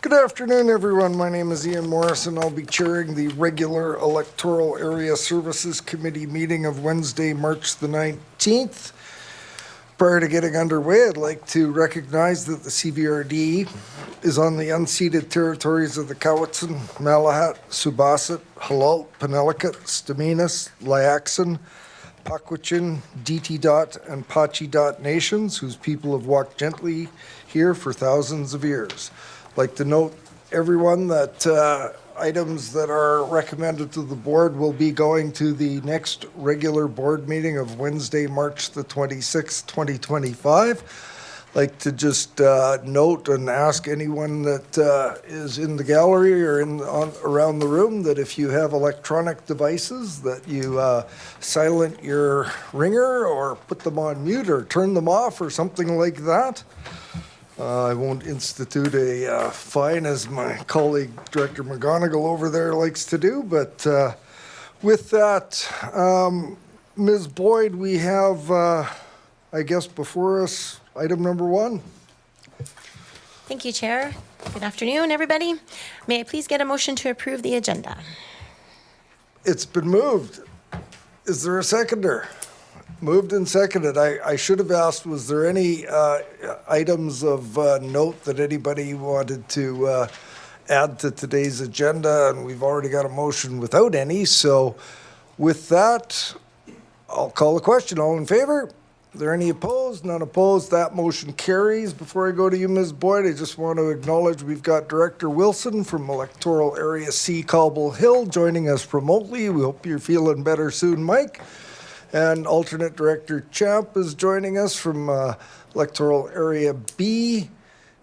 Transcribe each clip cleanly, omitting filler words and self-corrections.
Good afternoon, everyone. My name is Ian Morris, and I'll be chairing the regular Electoral Area Services Committee meeting of Wednesday, March the 19th. Prior to getting underway, I'd like to recognize that the CVRD is on the unceded territories of the Cowichan, Malahat, Subasat, Halalt, Penelakut, Staminas, Liaxin, Pakwachin, DT Dot, and Pachi Dot nations, whose people have walked gently here for thousands of years. I'd like to note, everyone, that items that are recommended to the board will be going to the next regular board meeting of Wednesday, March the 26th, 2025. I'd like to just note and ask anyone that is in the gallery or around the room that if you have electronic devices that you silent your ringer or put them on mute or turn them off or something like that. I won't institute a fine as my colleague Director McGonigal over there likes to do, but with that, Ms. Boyd, we have, I guess, before us item number 1. Thank you, Chair. Good afternoon, everybody. May I please get a motion to approve the agenda? It's been moved. Is there a seconder? Moved and seconded. I should have asked, was there any items of note that anybody wanted to add to today's agenda? And we've already got a motion without any. So with that, I'll call the question. All in favor? Are there any opposed? None opposed. That motion carries. Before I go to you, Ms. Boyd, I just want to acknowledge we've got Director Wilson from Electoral Area C, Cobble Hill, joining us remotely. We hope you're feeling better soon, Mike. And alternate Director Champ is joining us from Electoral Area B.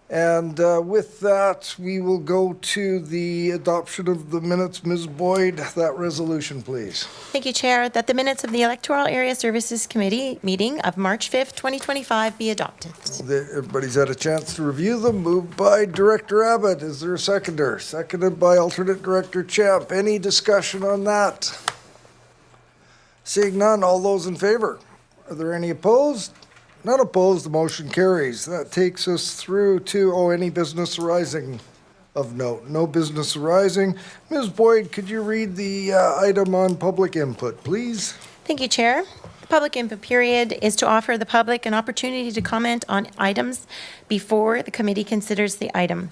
And with that, we will go to the adoption of the minutes. Ms. Boyd, that resolution, please. Thank you, Chair. That the minutes of the Electoral Area Services Committee meeting of March 5th, 2025 be adopted. Everybody's had a chance to review them. Moved by Director Abbott. Is there a seconder? Seconded by alternate Director Champ. Any discussion on that? Seeing none, all those in favor? Are there any opposed? None opposed, the motion carries. That takes us through to, any business arising of note? No business arising. Ms. Boyd, could you read the item on public input, please? Thank you, Chair. The public input period is to offer the public an opportunity to comment on items before the committee considers the item.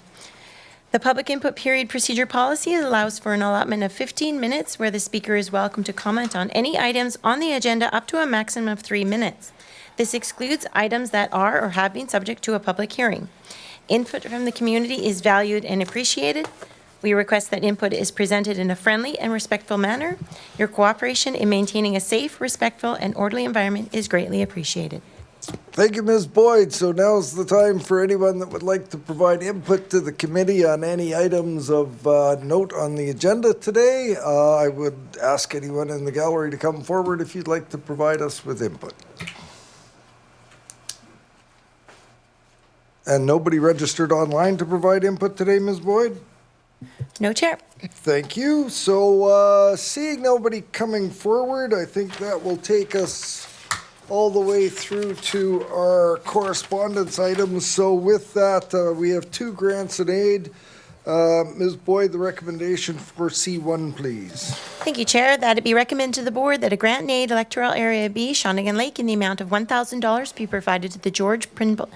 The public input period procedure policy allows for an allotment of 15 minutes where the speaker is welcome to comment on any items on the agenda up to a maximum of 3 minutes. This excludes items that are or have been subject to a public hearing. Input from the community is valued and appreciated. We request that input is presented in a friendly and respectful manner. Your cooperation in maintaining a safe, respectful, and orderly environment is greatly appreciated. Thank you, Ms. Boyd. So now's the time for anyone that would like to provide input to the committee on any items of note on the agenda today. I would ask anyone in the gallery to come forward if you'd like to provide us with input. And nobody registered online to provide input today, Ms. Boyd? No, Chair. Thank you. So seeing nobody coming forward, I think that will take us all the way through to our correspondence items. So with that, we have 2 grants and aid. Ms. Boyd, the recommendation for C1, please. Thank you, Chair. That it be recommended to the board that a grant and aid Electoral Area B, Shawnigan Lake, in the amount of $1,000 be provided to the George Pringle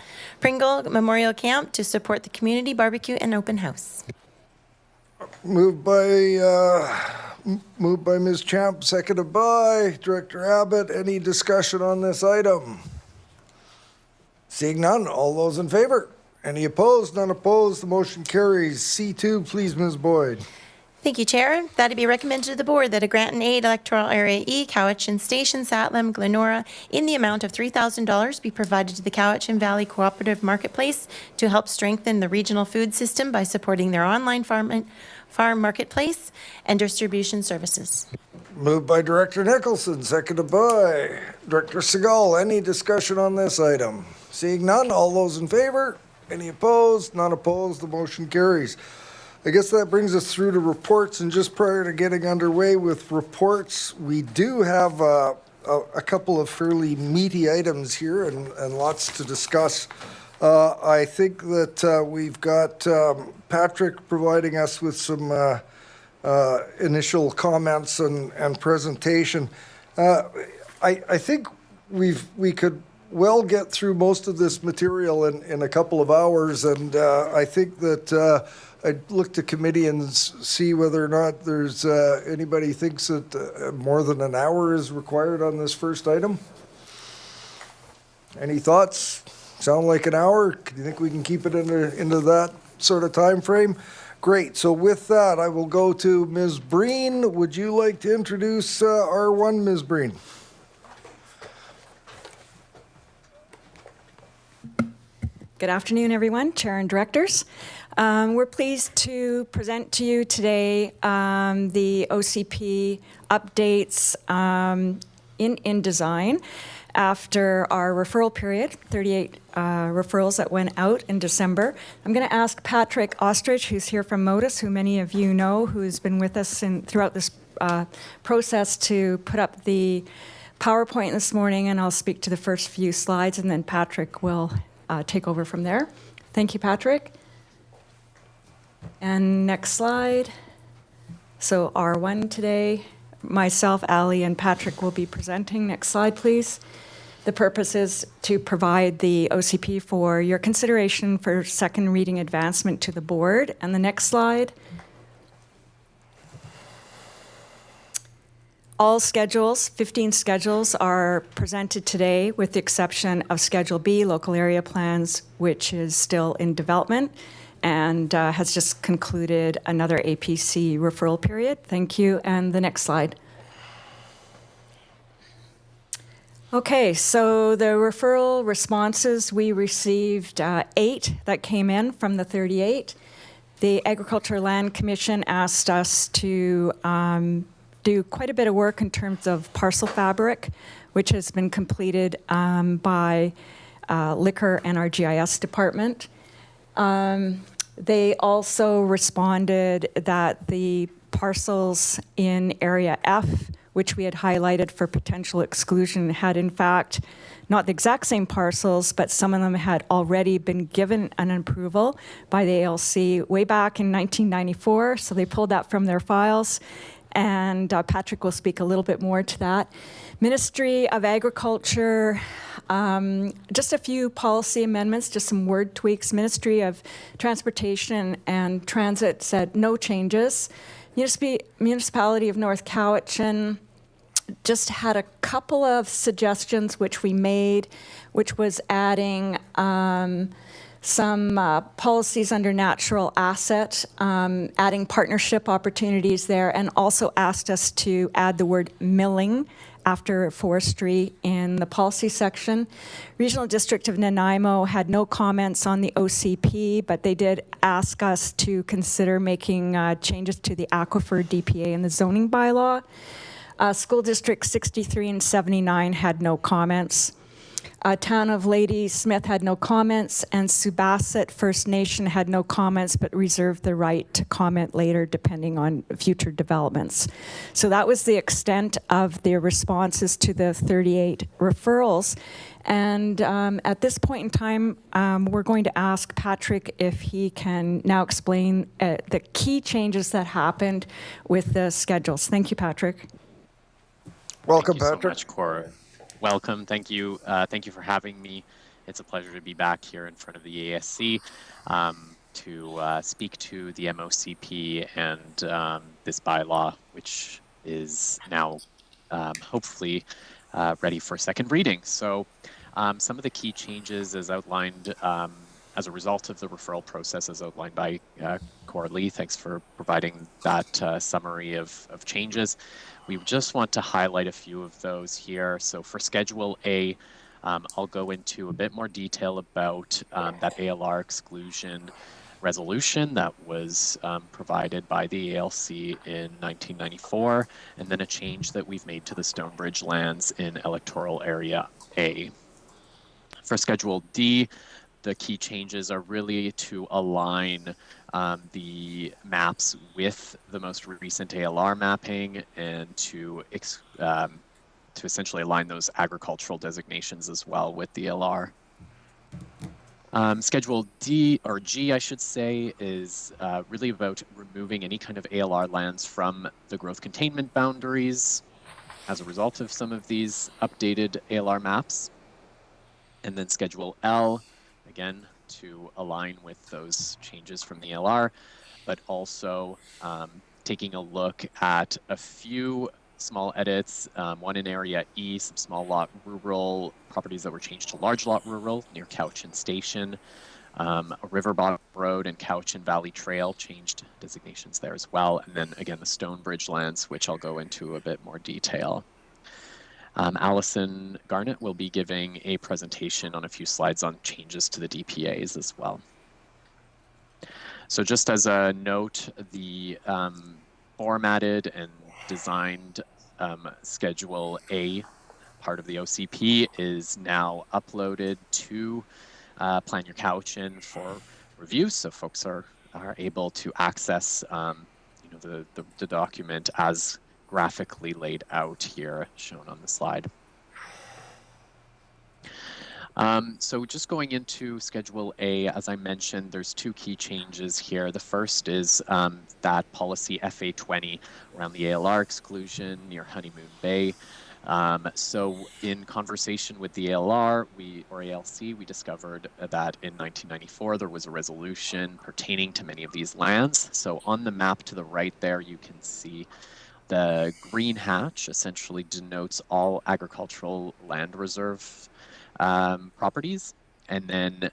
Memorial Camp to support the community barbecue and open house. Moved by Ms. Champ, seconded by Director Abbott. Any discussion on this item? Seeing none, all those in favor? Any opposed? None opposed. The motion carries. C2, please, Ms. Boyd. Thank you, Chair. That it be recommended to the board that a grant and aid Electoral Area E, Cowichan Station, Satlam, Glenora, in the amount of $3,000 be provided to the Cowichan Valley Cooperative Marketplace to help strengthen the regional food system by supporting their online farm marketplace and distribution services. Moved by Director Nicholson, seconded by Director Segal. Any discussion on this item? Seeing none, all those in favor? Any opposed? None opposed. The motion carries. I guess that brings us through to reports, and just prior to getting underway with reports, we do have a couple of fairly meaty items here and lots to discuss. I think that we've got Patrick providing us with some initial comments and presentation. I think we could well get through most of this material in a couple of hours, and I think that I'd look to committee and see whether or not there's anybody thinks that more than an hour is required on this first item. Any thoughts? Sound like an hour? Do you think we can keep it into that sort of time frame? Great. So with that, I will go to Ms. Breen. Would you like to introduce R1, Ms. Breen? Good afternoon, everyone, Chair and Directors. We're pleased to present to you today the OCP updates in design after our referral period, 38 referrals that went out in December. I'm going to ask Patrick Ostrich, who's here from Modus, who many of you know, who's been with us throughout this process, to put up the PowerPoint this morning, and I'll speak to the first few slides, and then Patrick will take over from there. Thank you, Patrick. And next slide. So R1 today, myself, Ali, and Patrick will be presenting. Next slide, please. The purpose is to provide the OCP for your consideration for second reading advancement to the board. And the next slide. All schedules, 15 schedules, are presented today with the exception of Schedule B, local area plans, which is still in development and has just concluded another APC referral period. Thank you. And the next slide. Okay, so the referral responses, we received 8 that came in from the 38. The Agriculture Land Commission asked us to do quite a bit of work in terms of parcel fabric, which has been completed by Liquor and our GIS department. They also responded that the parcels in Area F, which we had highlighted for potential exclusion, had in fact not the exact same parcels, but some of them had already been given an approval by the ALC way back in 1994, so they pulled that from their files. And Patrick will speak a little bit more to that. Ministry of Agriculture, just a few policy amendments, just some word tweaks. Ministry of Transportation and Transit said no changes. Municipality of North Cowichan just had a couple of suggestions which we made, which was adding some policies under natural asset, adding partnership opportunities there, and also asked us to add the word milling after forestry in the policy section. Regional District of Nanaimo had no comments on the OCP, but they did ask us to consider making changes to the aquifer DPA and the zoning bylaw. School District 63 and 79 had no comments. Town of Lady Smith had no comments, and Subasset First Nation had no comments, but reserved the right to comment later depending on future developments. So that was the extent of the responses to the 38 referrals. And at this point in time, we're going to ask Patrick if he can now explain the key changes that happened with the schedules. Thank you, Patrick. Welcome, Thank you Patrick. so much, Cora. Welcome. Thank you. Thank you for having me. It's a pleasure to be back here in front of the ASC to speak to the MOCP and this bylaw, which is now hopefully ready for second reading. So some of the key changes as outlined as a result of the referral process as outlined by Cora Lee. Thanks for providing that summary of changes. We just want to highlight a few of those here. So for Schedule A, I'll go into a bit more detail about that ALR exclusion resolution that was provided by the ALC in 1994, and then a change that we've made to the Stonebridge lands in Electoral Area A. For Schedule D, the key changes are really to align the maps with the most recent ALR mapping and to essentially align those agricultural designations as well with the ALR. Schedule D, or G, I should say, is really about removing any kind of ALR lands from the growth containment boundaries as a result of some of these updated ALR maps. And then Schedule L, again, to align with those changes from the ALR, but also taking a look at a few small edits, one in Area E, some small lot rural properties that were changed to large lot rural near Couch and Station. A River Bottom Road and Couch and Valley Trail changed designations there as well. And then again, the Stonebridge lands, which I'll go into a bit more detail. Allison Garnett will be giving a presentation on a few slides on changes to the DPAs as well. So just as a note, the formatted and designed Schedule A part of the OCP is now uploaded to Plan Your Couch in for review, so folks are able to access the document as graphically laid out here, shown on the slide. So just going into Schedule A, as I mentioned, there's two key changes here. The first is that policy FA20 around the ALR exclusion near Honeymoon Bay. So in conversation with the ALR, or ALC, we discovered that in 1994, there was a resolution pertaining to many of these lands. So on the map to the right there, you can see the green hatch essentially denotes all agricultural land reserve properties. And then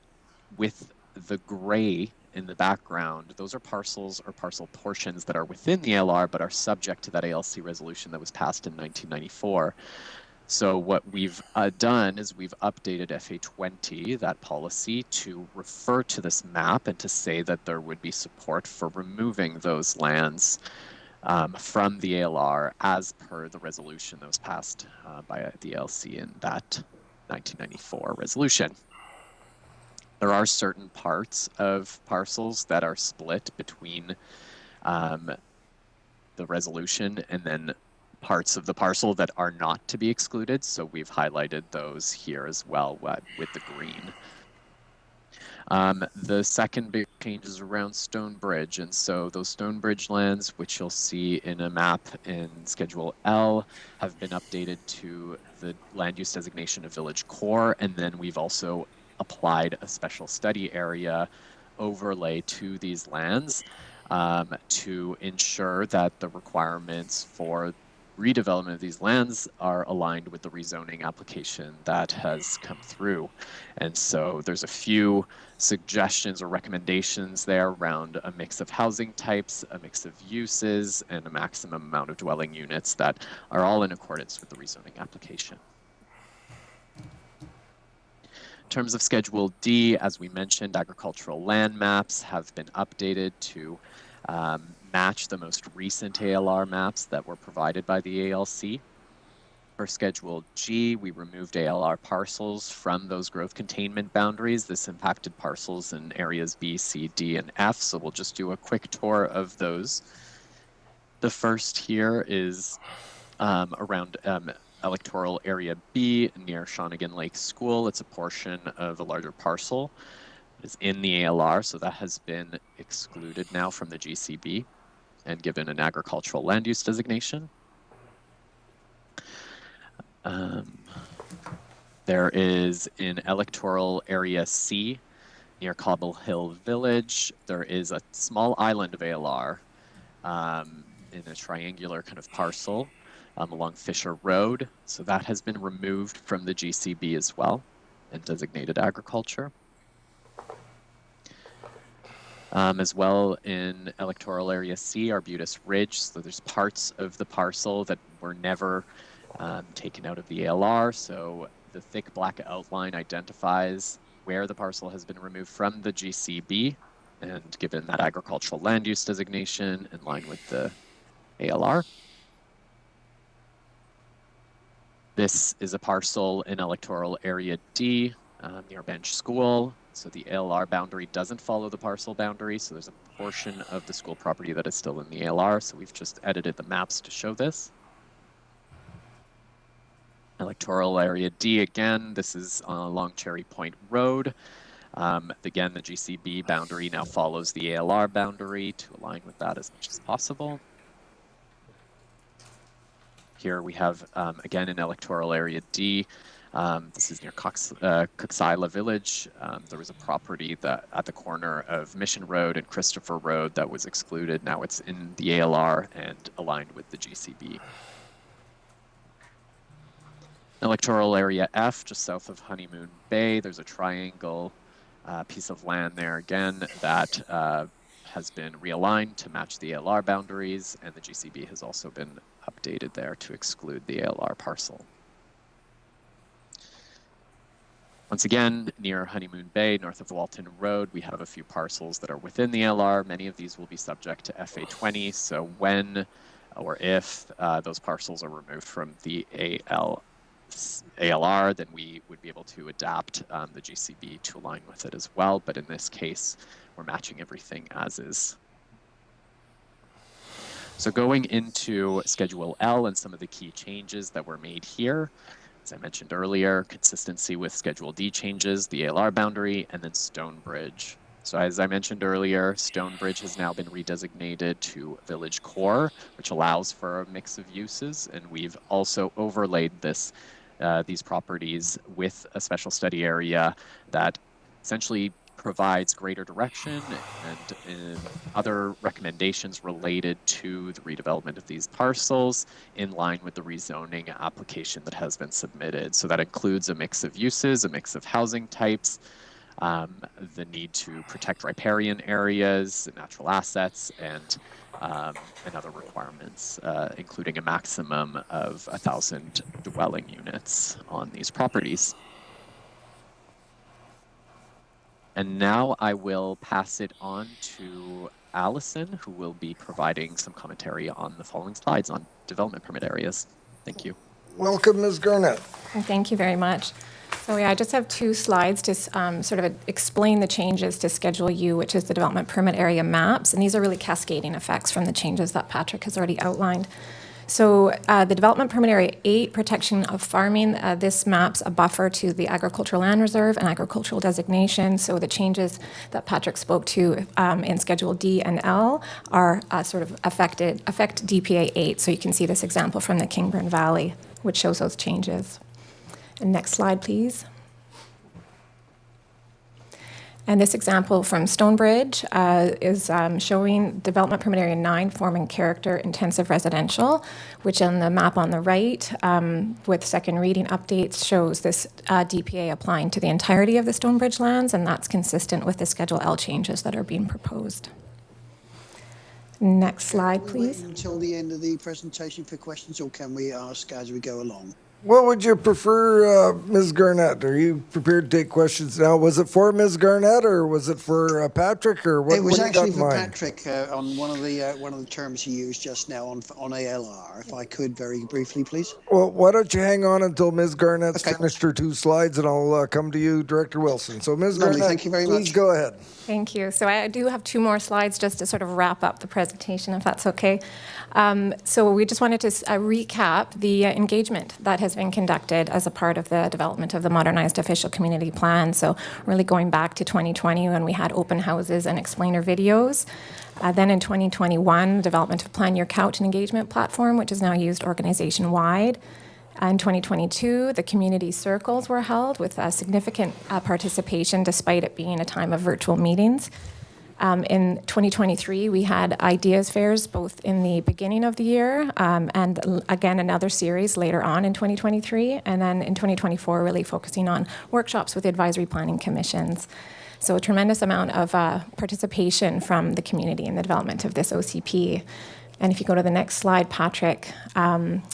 with the gray in the background, those are parcels or parcel portions that are within the ALR but are subject to that ALC resolution that was passed in 1994. So what we've done is we've updated FA20, that policy, to refer to this map and to say that there would be support for removing those lands from the ALR as per the resolution that was passed by the ALC in that 1994 resolution. There are certain parts of parcels that are split between the resolution and then parts of the parcel that are not to be excluded. So we've highlighted those here as well with the green. The second big change is around Stonebridge. And so those Stonebridge lands, which you'll see in a map in Schedule L, have been updated to the land use designation of Village Core. And then we've also applied a special study area overlay to these lands to ensure that the requirements for redevelopment of these lands are aligned with the rezoning application that has come through. And so there's a few suggestions or recommendations there around a mix of housing types, a mix of uses, and a maximum amount of dwelling units that are all in accordance with the rezoning application. In terms of Schedule D, as we mentioned, agricultural land maps have been updated to match the most recent ALR maps that were provided by the ALC. For Schedule G, we removed ALR parcels from those growth containment boundaries. This impacted parcels in areas B, C, D, and F, so we'll just do a quick tour of those. The first here is around Electoral Area B near Shawnigan Lake School. It's a portion of a larger parcel. It's in the ALR, so that has been excluded now from the GCB and given an agricultural land use designation. There is in Electoral Area C near Cobble Hill Village, there is a small island of ALR in a triangular kind of parcel along Fisher Road. So that has been removed from the GCB as well and designated agriculture. As well in Electoral Area C, Arbutus Ridge. So there's parts of the parcel that were never taken out of the ALR. So the thick black outline identifies where the parcel has been removed from the GCB and given that agricultural land use designation in line with the ALR. This is a parcel in Electoral Area D near Bench School. So the ALR boundary doesn't follow the parcel boundary, so there's a portion of the school property that is still in the ALR, so we've just edited the maps to show this. Electoral Area D, again, this is along Cherry Point Road. Again, the GCB boundary now follows the ALR boundary to align with that as much as possible. Here we have, again, in electoral area D, this is near Coxila Village. There was a property that at the corner of Mission Road and Christopher Road that was excluded. Now it's in the ALR and aligned with the GCB. Electoral area F, just south of Honeymoon Bay, there's a triangle piece of land there again that has been realigned to match the ALR boundaries, and the GCB has also been updated there to exclude the ALR parcel. Once again, near Honeymoon Bay, north of Walton Road, we have a few parcels that are within the ALR. Many of these will be subject to FA20, so when or if those parcels are removed from the ALR, then we would be able to adapt the GCB to align with it as well. But in this case, we're matching everything as is. So going into Schedule L and some of the key changes that were made here, as I mentioned earlier, consistency with Schedule D changes, the ALR boundary, and then Stonebridge. So as I mentioned earlier, Stonebridge has now been redesignated to Village Core, which allows for a mix of uses, and we've also overlaid these properties with a special study area that essentially provides greater direction and other recommendations related to the redevelopment of these parcels in line with the rezoning application that has been submitted. So that includes a mix of uses, a mix of housing types, the need to protect riparian areas, natural assets, and other requirements, including a maximum of 1,000 dwelling units on these properties. And now I will pass it on to Allison, who will be providing some commentary on the following slides on development permit areas. Thank you. Welcome, Ms. Garnett. Thank you very much. So yeah, I just have 2 slides to sort of explain the changes to Schedule U, which is the development permit area maps. And these are really cascading effects from the changes that Patrick has already outlined. So the development permit area 8, protection of farming, this maps a buffer to the agricultural land reserve and agricultural designation. So the changes that Patrick spoke to in Schedule D and L are sort of affect DPA 8. So you can see this example from the Kingburn Valley, which shows those changes. And next slide, please. And this example from Stonebridge is showing development permit area 9, form and character intensive residential, which on the map on the right with second reading updates shows this DPA applying to the entirety of the Stonebridge lands, and that's consistent with the Schedule L changes that are being proposed. Next slide, please. Wait until the end of the presentation for questions, or can we ask as we go along? What would you prefer, Ms. Garnett? Are you prepared to take questions now? Was it for Ms. Garnett or was it for Patrick, or what? It was what do you got actually in for mind? Patrick on one of the terms he used just now on ALR. If I could very briefly, please. Well, why don't you hang on until Ms. Garnett's Okay. finished her 2 slides, and I'll come to you, Director Wilson. So, Ms. Lovely, Garnett, thank you very please much. go ahead. Thank you. So I do have 2 more slides just to sort of wrap up the presentation, if that's okay. So we just wanted to recap the engagement that has been conducted as a part of the development of the modernized official community plan. So really going back to 2020 when we had open houses and explainer videos. Then in 2021, development of Plan Your Couch and engagement platform, which is now used organization-wide. In 2022, the community circles were held with significant participation despite it being a time of virtual meetings. In 2023, we had ideas fairs both in the beginning of the year and again another series later on in 2023. And then in 2024, really focusing on workshops with advisory planning commissions. So a tremendous amount of participation from the community in the development of this OCP. And if you go to the next slide, Patrick,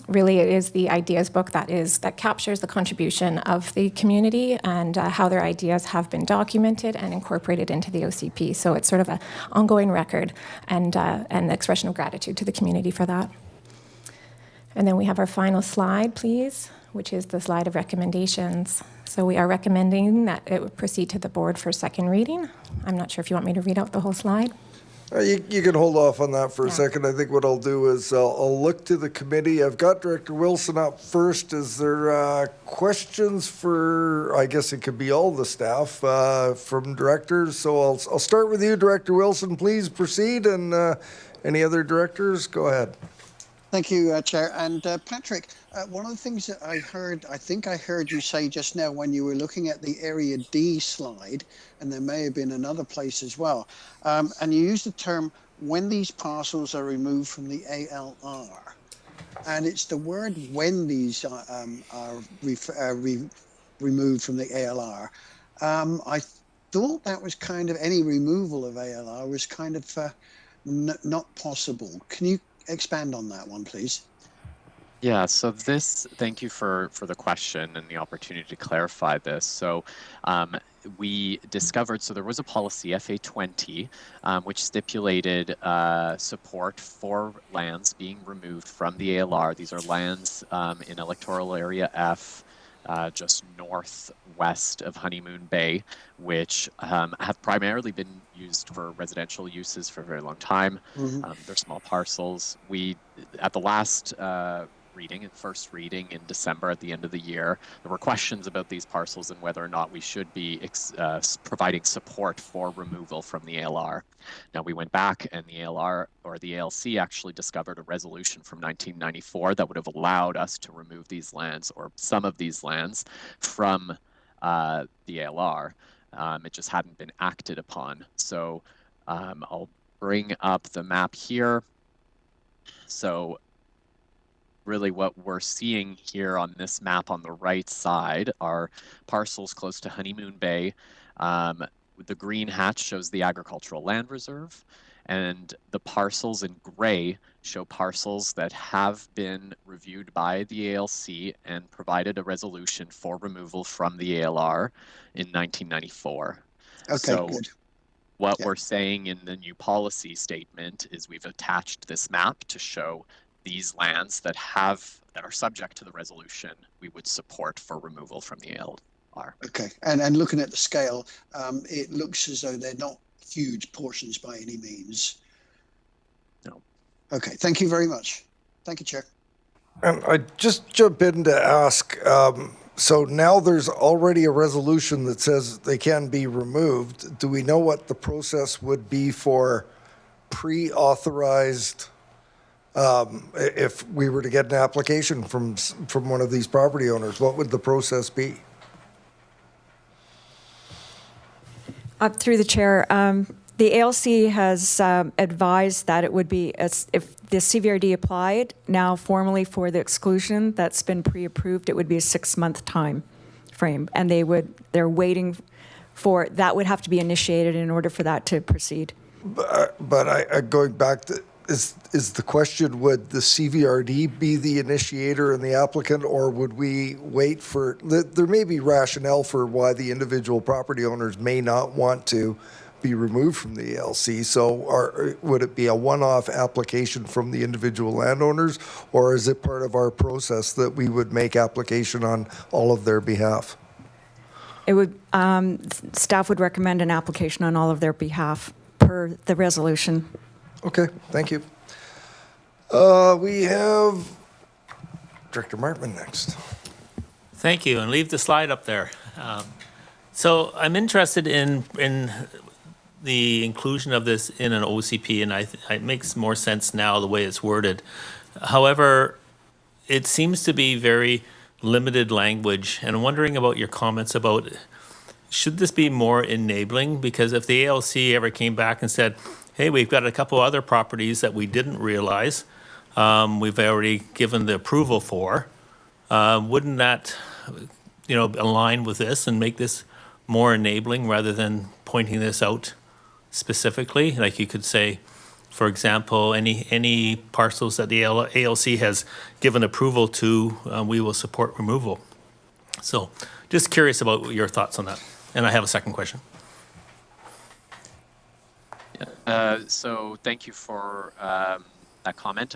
really it is the ideas book that captures the contribution of the community and how their ideas have been documented and incorporated into the OCP. So it's sort of an ongoing record and an expression of gratitude to the community for that. And then we have our final slide, please, which is the slide of recommendations. So we are recommending that it would proceed to the board for second reading. I'm not sure if you want me to read out the whole slide. You can hold off on that for a Yeah. second. I think what I'll do is I'll look to the committee. I've got Director Wilson up first. Is there questions for, I guess it could be all the staff from directors? So I'll start with you, Director Wilson. Please proceed. And any other directors, go ahead. Thank you, Chair. And Patrick, one of the things that I think I heard you say just now when you were looking at the Area D slide, and there may have been another place as well, and you used the term, when these parcels are removed from the ALR. And it's the word when these are removed from the ALR. I thought that was kind of, any removal of ALR was kind of not possible. Can you expand on that one, please? Yeah, so thank you for the question and the opportunity to clarify this. So we discovered, so there was a policy, FA20, which stipulated support for lands being removed from the ALR. These are lands in Electoral Area F, just northwest of Honeymoon Bay, which have primarily been used for residential uses for a very long time. They're small parcels. At the last first reading in December at the end of the year, there were questions about these parcels and whether or not we should be providing support for removal from the ALR. Now we went back and the ALR or the ALC actually discovered a resolution from 1994 that would have allowed us to remove these lands or some of these lands from the ALR. It just hadn't been acted upon. So I'll bring up the map here. So really what we're seeing here on this map on the right side are parcels close to Honeymoon Bay. The green hatch shows the agricultural land reserve, and the parcels in gray show parcels that have been reviewed by the ALC and provided a resolution for removal from the ALR in 1994. Okay, so good. What we're saying in the new policy statement is we've attached this map to show these lands that are subject to the resolution we would support for removal from the ALR. Okay, and looking at the scale, it looks as though they're not huge portions by any means. No. Okay, thank you very much. Thank you, Chair. And I just jump in to ask, so now there's already a resolution that says they can be removed. Do we know what the process would be for pre-authorized, if we were to get an application from one of these property owners? What would the process be? Through the chair, the ALC has advised that it would be, if the CVRD applied now formally for the exclusion that's been pre-approved, it would be a 6-month time frame. And they're waiting for, that would have to be initiated in order for that to proceed. But I going back to, is the question, would the CVRD be the initiator and the applicant, or would we wait for, there may be rationale for why the individual property owners may not want to be removed from the ALC. So would it be a one-off application from the individual landowners, or is it part of our process that we would make application on all of their behalf? It would, staff would recommend an application on all of their behalf per the resolution. Okay, thank you. We have Director Martman next. Thank you, and leave the slide up there. So I'm interested in the inclusion of this in an OCP, and it makes more sense now the way it's worded. However, it seems to be very limited language, and I'm wondering about your comments about, should this be more enabling? Because if the ALC ever came back and said, hey, we've got a couple other properties that we didn't realize, we've already given the approval for, wouldn't that, align with this and make this more enabling rather than pointing this out specifically? Like you could say, for example, any parcels that the ALC has given approval to, we will support removal. So just curious about your thoughts on that. And I have a second question. So thank you for that comment.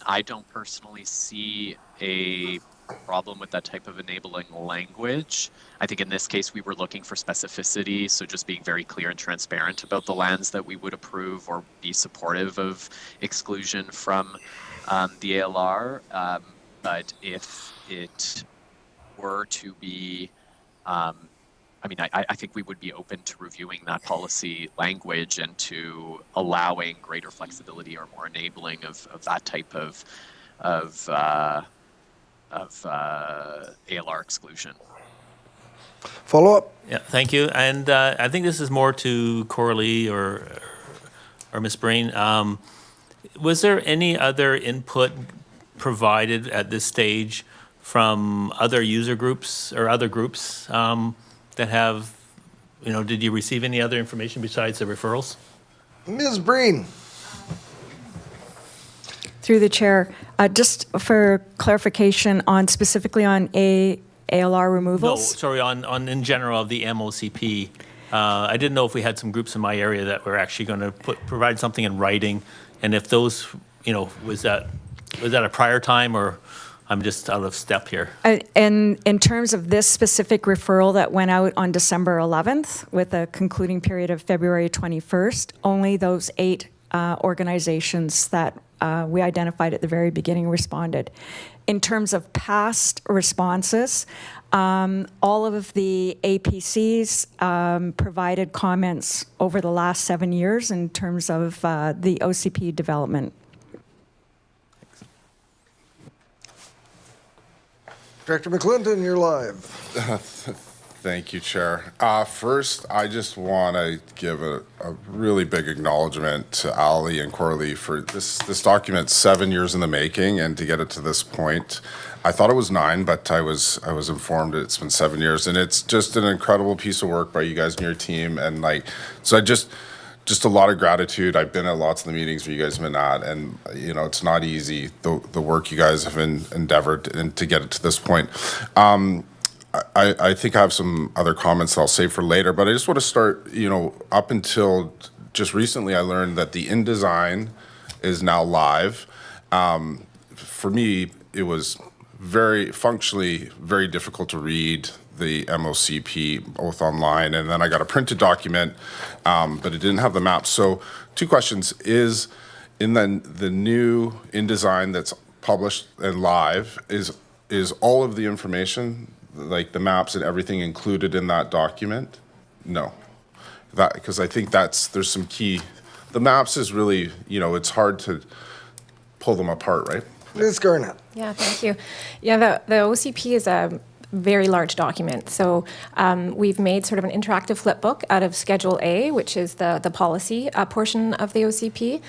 I don't personally see a problem with that type of enabling language. I think in this case, we were looking for specificity, so just being very clear and transparent about the lands that we would approve or be supportive of exclusion from the ALR. But if it were to be, I think we would be open to reviewing that policy language and to allowing greater flexibility or more enabling of that type of ALR exclusion. Follow up? Yeah, thank you. And I think this is more to Coralie or Ms. Breen. Was there any other input provided at this stage from other user groups or other groups that have, did you receive any other information besides the referrals? Ms. Breen? Through the chair, just for clarification specifically on ALR No, removals. sorry, on in general of the MOCP. I didn't know if we had some groups in my area that were actually going to provide something in writing, and if those, was that a prior time, or I'm just out of step here? And in terms of this specific referral that went out on December 11th with a concluding period of February 21st, only those 8 organizations that we identified at the very beginning responded. In terms of past responses, all of the APCs provided comments over the last 7 years in terms of the OCP development. Director McClinton, you're live. Thank you, Chair. First, I just want to give a really big acknowledgement to Ali and Coralie for this document, 7 years in the making, and to get it to this point. I thought it was 9, but I was informed it's been 7 years, and it's just an incredible piece of work by you guys and your team. And so I just a lot of gratitude. I've been at lots of the meetings where you guys have been at, and it's not easy the work you guys have endeavored and to get it to this point. I think I have some other comments I'll save for later, but I just want to start, up until just recently, I learned that the InDesign is now live. For me, it was functionally very difficult to read the MOCP both online, and then I got a printed document, but it didn't have the maps. So 2 questions. Is in the new InDesign that's published and live, is all of the information, like the maps and everything, included in that document? No. Because I think there's some key, the maps is really, it's hard to pull them apart, right? Ms. Garnett? Yeah, thank you. Yeah, the OCP is a very large document. So we've made sort of an interactive flipbook out of Schedule A, which is the policy portion of the OCP.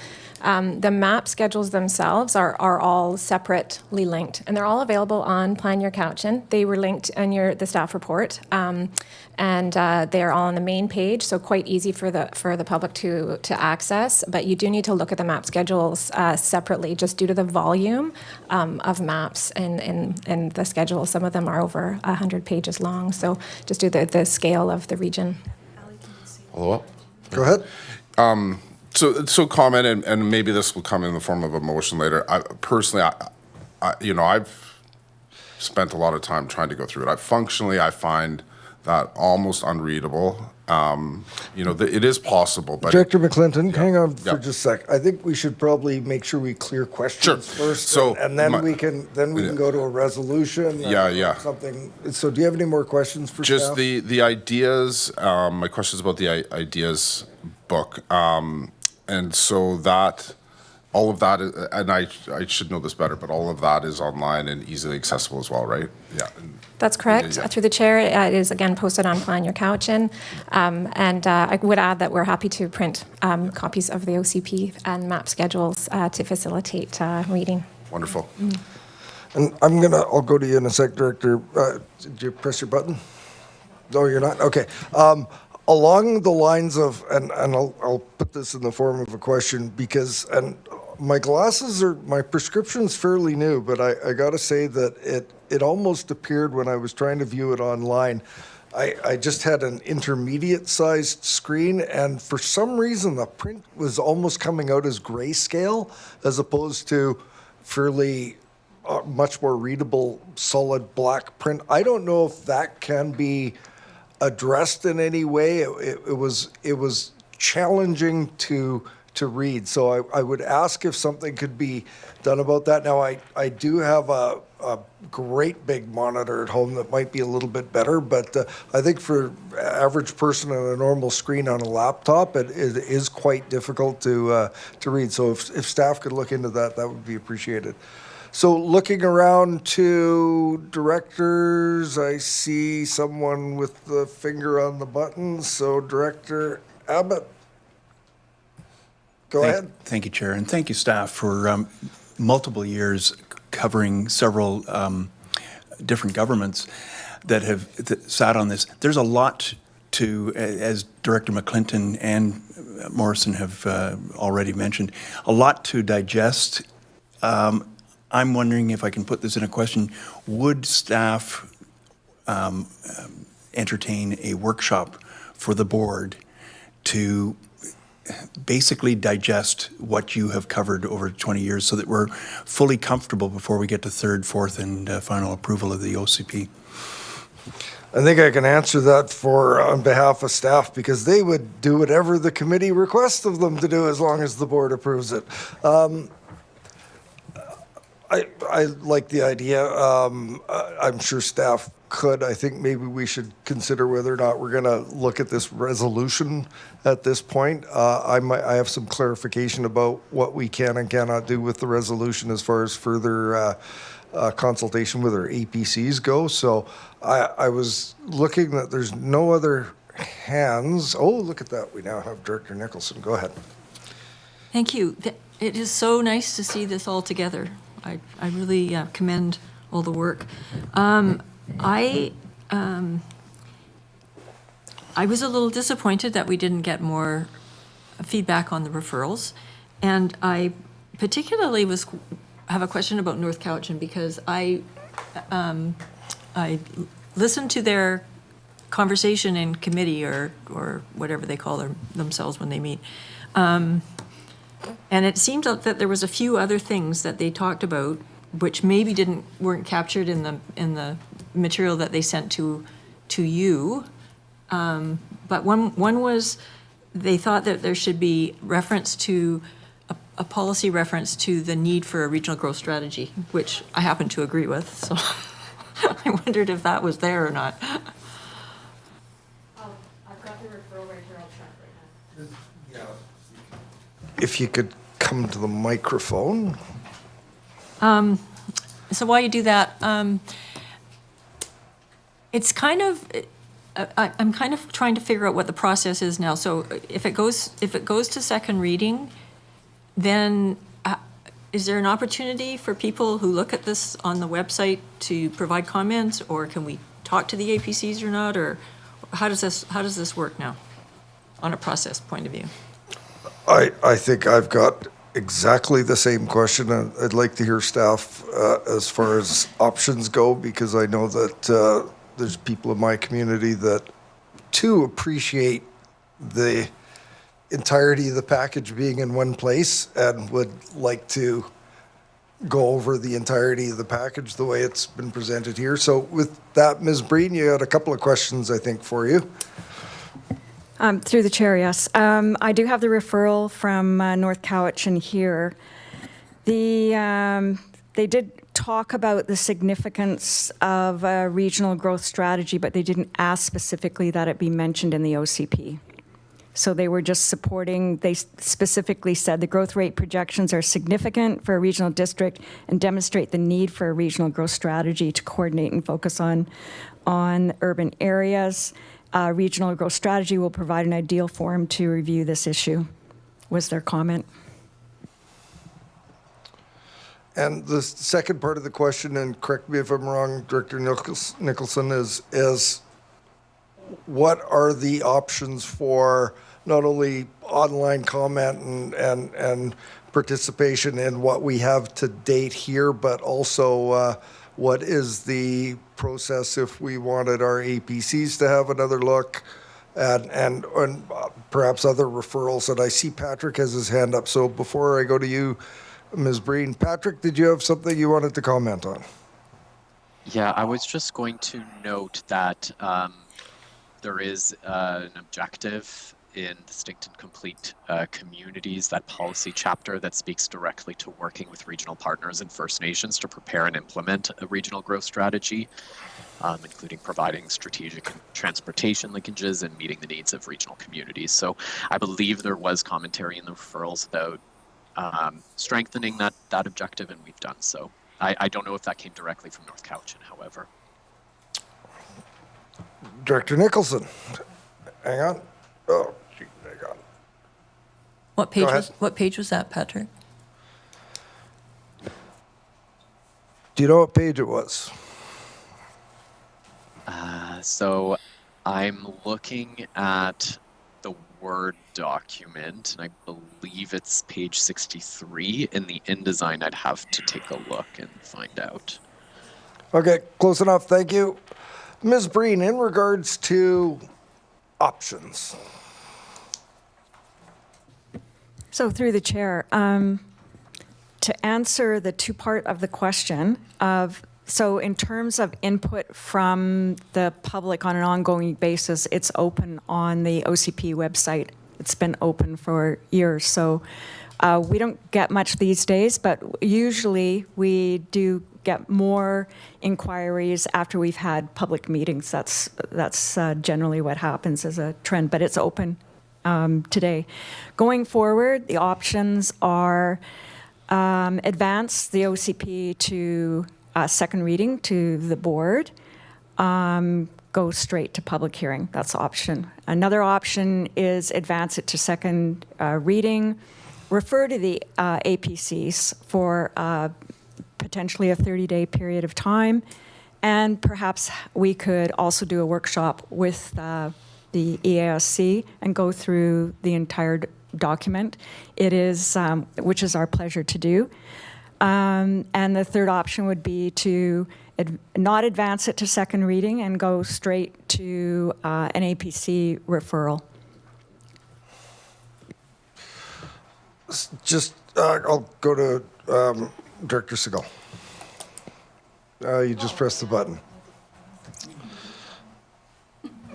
The map schedules themselves are all separately linked, and they're all available on Plan Your Cowichan. They were linked in the staff report, and they're all on the main page, so quite easy for the public to access. But you do need to look at the map schedules separately, just due to the volume of maps in the schedule. Some of them are over 100 pages long, so just due to the scale of the region. Follow up? Go ahead. So comment, and maybe this will come in the form of a motion later. Personally, I've spent a lot of time trying to go through it. Functionally, I find that almost unreadable. It is possible, but Director McClinton, hang on for Yeah. just a sec. I think we should probably make sure we clear questions Sure. first, So and then my- we can go to a resolution. Yeah. Something. So, do you have any more questions for just staff? the ideas. My question is about the ideas book, and so that. All of that, and I should know this better, but all of that is online and easily accessible as well, right? Yeah. That's correct. Yeah. Through the chair, it is again posted on Plan Your Cowichan. And I would add that we're happy to print copies of the OCP and map schedules to facilitate reading. Wonderful. And I'll go to you in a sec, Director. Did you press your button? No, you're not? Okay. Along the lines of, and I'll put this in the form of a question because, and my prescription's fairly new, but I gotta say that it almost appeared when I was trying to view it online. I just had an intermediate sized screen, and for some reason the print was almost coming out as grayscale as opposed to fairly much more readable, solid black print. I don't know if that can be addressed in any way. It was challenging to read. So I would ask if something could be done about that. Now, I do have a great big monitor at home that might be a little bit better, but I think for average person on a normal screen on a laptop, it is quite difficult to read. So if staff could look into that, that would be appreciated. So looking around to directors, I see someone with the finger on the button. So Director Abbott, go ahead. Thank you, Chair, and thank you, staff, for multiple years covering several different governments that have sat on this. There's a lot to, as Director McClinton and Morrison have already mentioned, a lot to digest. I'm wondering if I can put this in a question. Would staff entertain a workshop for the board to basically digest what you have covered over 20 years so that we're fully comfortable before we get to third, fourth, and final approval of the OCP? I think I can answer that on behalf of staff, because they would do whatever the committee requests of them to do as long as the board approves it. I like the idea. I'm sure staff could. I think maybe we should consider whether or not we're going to look at this resolution at this point. I have some clarification about what we can and cannot do with the resolution as far as further consultation with our APCs go. So I was looking that there's no other hands. Oh, look at that. We now have Director Nicholson. Go ahead. Thank you. It is so nice to see this all together. I really commend all the work. I was a little disappointed that we didn't get more feedback on the referrals, and I particularly have a question about North Cowichan, because I listened to their conversation in committee or whatever they call themselves when they meet. And it seemed that there was a few other things that they talked about which maybe weren't captured in the material that they sent to you. But one was, they thought that there should be reference to a policy reference to the need for a regional growth strategy, which I happen to agree with. So I wondered if that was there or not. I've got the referral right here. I'll check right now. If you could come to the microphone. So while you do that, it's kind of, I'm kind of trying to figure out what the process is now. So if it goes to second reading, then is there an opportunity for people who look at this on the website to provide comments, or can we talk to the APCs or not, or how does this work now on a process point of view? I think I've got exactly the same question. I'd like to hear staff as far as options go, because I know that there's people in my community that too appreciate the entirety of the package being in one place and would like to go over the entirety of the package the way it's been presented here. So with that, Ms. Breen, you had a couple of questions, I think, for you. Through the chair, yes. I do have the referral from North Cowichan here. They did talk about the significance of a regional growth strategy, but they didn't ask specifically that it be mentioned in the OCP. So they were just supporting, they specifically said the growth rate projections are significant for a regional district and demonstrate the need for a regional growth strategy to coordinate and focus on urban areas. Regional growth strategy will provide an ideal forum to review this issue, was their comment. And the second part of the question, and correct me if I'm wrong, Director Nicholson, is what are the options for not only online comment and participation in what we have to date here, but also what is the process if we wanted our APCs to have another look, and perhaps other referrals? And I see Patrick has his hand up. So before I go to you, Ms. Breen. Patrick, did you have something you wanted to comment on? Yeah, I was just going to note that there is an objective in Distinct and Complete Communities, that policy chapter that speaks directly to working with regional partners and First Nations to prepare and implement a regional growth strategy, including providing strategic and transportation linkages and meeting the needs of regional communities. So I believe there was commentary in the referrals about strengthening that objective, and we've done so. I don't know if that came directly from North Cowichan, however. Director Nicholson. Hang on. Oh, gee, hang on. What page ahead. was, what page was that, Patrick? Do you know what page it was? So I'm looking at the Word document, and I believe it's page 63. In the InDesign, I'd have to take a look and find out. Okay, close enough. Thank you. Ms. Breen, in regards to options. So through the chair, to answer the two-part of the question of, so in terms of input from the public on an ongoing basis, it's open on the OCP website. It's been open for years. So we don't get much these days, but usually we do get more inquiries after we've had public meetings. That's generally what happens as a trend, but it's open today. Going forward, the options are advance the OCP to second reading to the board, go straight to public hearing. That's option. Another option is advance it to second reading, refer to the APCs for potentially a 30-day period of time, and perhaps we could also do a workshop with the EASC and go through the entire document. It is, which is our pleasure to do. And the third option would be to not advance it to second reading and go straight to an APC referral. Just, I'll go to Director Segal. You just press the button.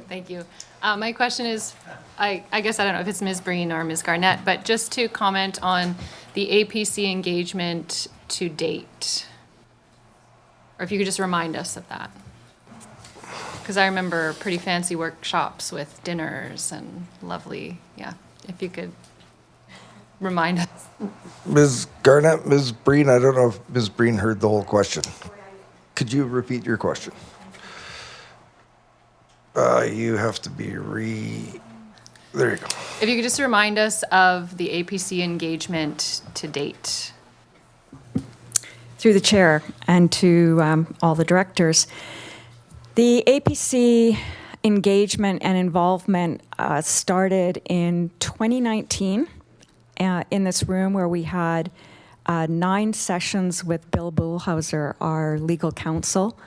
Thank you. My question is, I guess I don't know if it's Ms. Breen or Ms. Garnett, but just to comment on the APC engagement to date. Or if you could just remind us of that. Because I remember pretty fancy workshops with dinners and lovely, yeah, if you could remind us. Ms. Garnett, Ms. Breen, I don't know if Ms. Breen heard the whole question. Could you repeat your question? You have to be there you go. If you could just remind us of the APC engagement to date. Through the chair and to all the directors, the APC engagement and involvement started in 2019 in this room where we had 9 sessions with Bill Bullhauser, our legal counsel.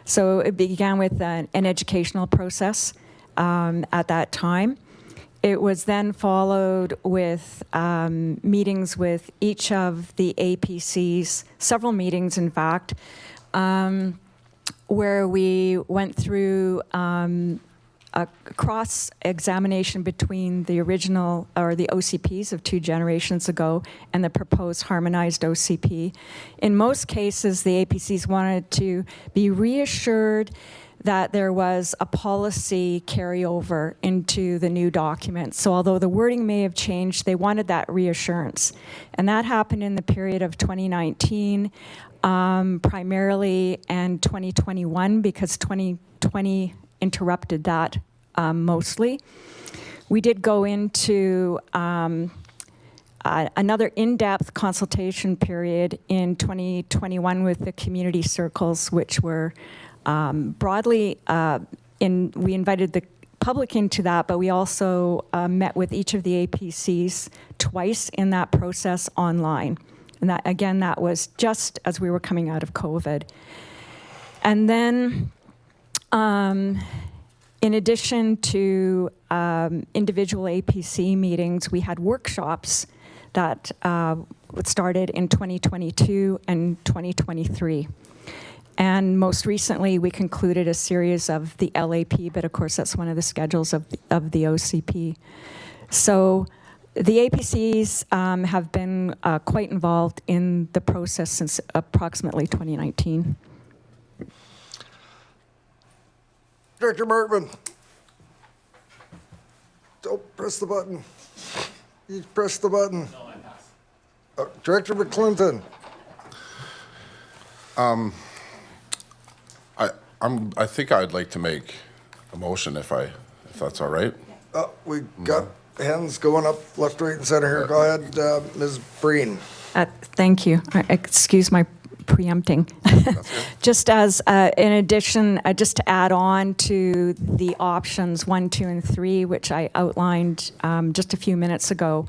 So it began with an educational process at that time. It was then followed with meetings with each of the APCs, several meetings in fact, where we went through a cross-examination between the original, or the OCPs of 2 generations ago and the proposed harmonized OCP. In most cases, the APCs wanted to be reassured that there was a policy carryover into the new document. So although the wording may have changed, they wanted that reassurance. And that happened in the period of 2019, primarily, and 2021, because 2020 interrupted that mostly. We did go into another in-depth consultation period in 2021 with the community circles, which were broadly, we invited the public into that, but we also met with each of the APCs twice in that process online. And that, again, that was just as we were coming out of COVID. And then, in addition to individual APC meetings, we had workshops that started in 2022 and 2023. And most recently, we concluded a series of the LAP, but of course, that's one of the schedules of the OCP. So the APCs have been quite involved in the process since approximately 2019. Director Martman. Don't press the button. You press the button. No, I pass. Director McClinton. I think I'd like to make a motion if that's all right. We got hands going up left, right, and center here. Go ahead, Ms. Breen. Thank you. Excuse my preempting. Just as in addition, just to add on to the options 1, 2, and 3, which I outlined just a few minutes ago,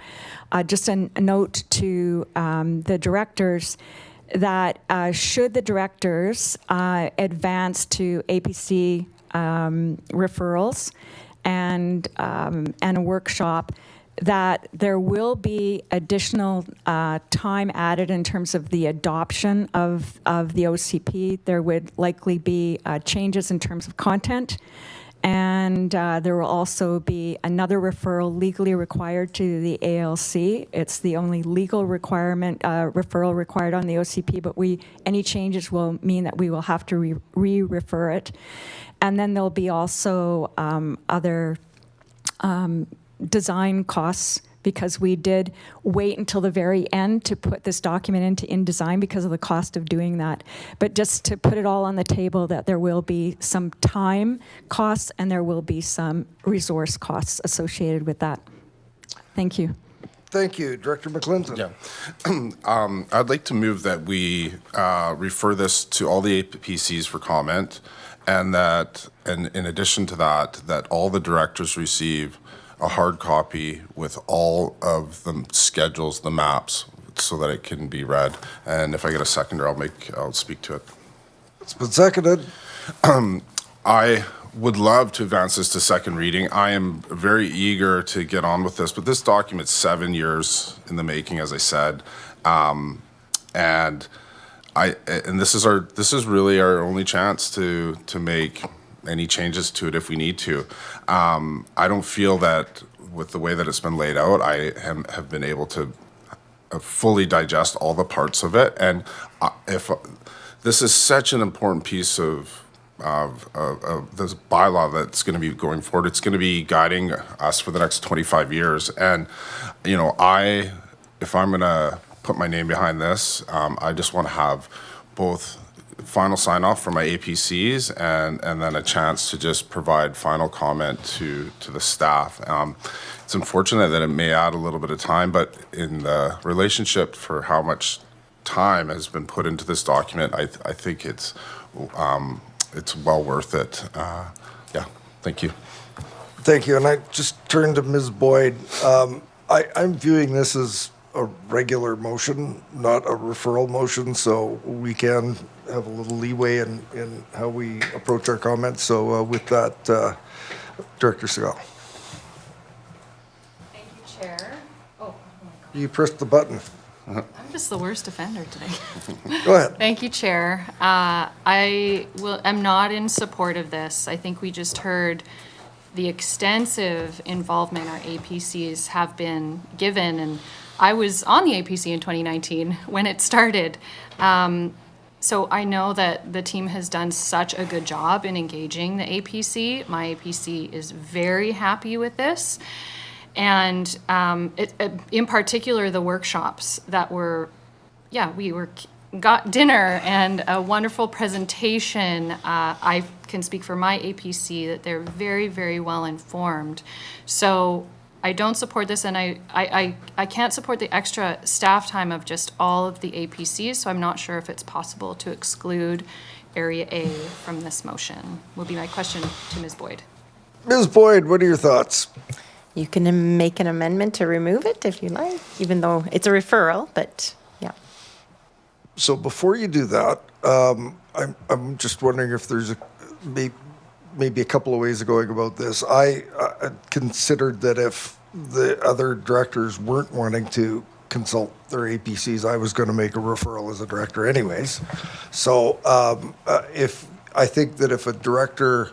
just a note to the directors that should the directors advance to APC referrals and a workshop, that there will be additional time added in terms of the adoption of the OCP. There would likely be changes in terms of content, and there will also be another referral legally required to the ALC. It's the only legal requirement, referral required on the OCP, but any changes will mean that we will have to re-refer it. And then there'll be also other design costs, because we did wait until the very end to put this document into InDesign because of the cost of doing that. But just to put it all on the table, that there will be some time costs and there will be some resource costs associated with that. Thank you. Thank you. Director McClinton. Yeah. I'd like to move that we refer this to all the APCs for comment, and that, and in addition to that, that all the directors receive a hard copy with all of the schedules, the maps, so that it can be read. And if I get a seconder, I'll speak to it. It's been seconded. I would love to advance this to second reading. I am very eager to get on with this, but this document's 7 years in the making, as I said. And this is really our only chance to make any changes to it if we need to. I don't feel that with the way that it's been laid out, I have been able to fully digest all the parts of it. And if this is such an important piece of this bylaw that's going to be going forward, it's going to be guiding us for the next 25 years. And, you know, if I'm going to put my name behind this, I just want to have both final sign off for my APCs and then a chance to just provide final comment to the staff. It's unfortunate that it may add a little bit of time, but in the relationship for how much time has been put into this document, I think it's well worth it. Yeah, thank you. Thank you. And I just turned to Ms. Boyd. I'm viewing this as a regular motion, not a referral motion, so we can have a little leeway in how we approach our comments. So with that, Director Segal. Thank you, Chair. Oh my God. You pressed the button. I'm just the worst offender today. Go ahead. Thank you, Chair. I'm not in support of this. I think we just heard the extensive involvement our APCs have been given, and I was on the APC in 2019 when it started. So I know that the team has done such a good job in engaging the APC. My APC is very happy with this. And in particular, the workshops that were, got dinner and a wonderful presentation. I can speak for my APC that they're very, very well informed. So I don't support this, and I can't support the extra staff time of just all of the APCs, so I'm not sure if it's possible to exclude Area A from this motion, will be my question to Ms. Boyd. Ms. Boyd, what are your thoughts? You can make an amendment to remove it if you like, even though it's a referral, but yeah. So before you do that, I'm just wondering if there's maybe a couple of ways of going about this. I considered that if the other directors weren't wanting to consult their APCs. I was going to make a referral as a director anyways. So I think that if a director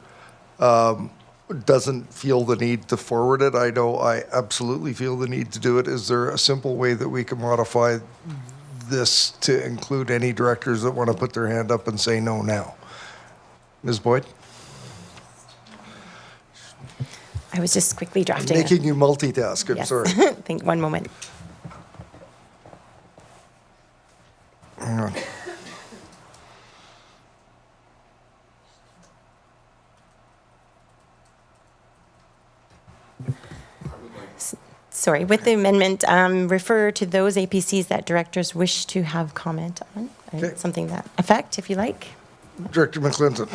doesn't feel the need to forward it, I know I absolutely feel the need to do it. Is there a simple way that we can modify this to include any directors that want to put their hand up and say no now? Ms. Boyd? I was just quickly drafting. Making you multitask, I'm Yes. sorry. Think one moment. Hang on. Sorry, with the amendment, refer to those APCs that directors wish to have comment on, or Okay. something that effect, if you like. Director McClinton.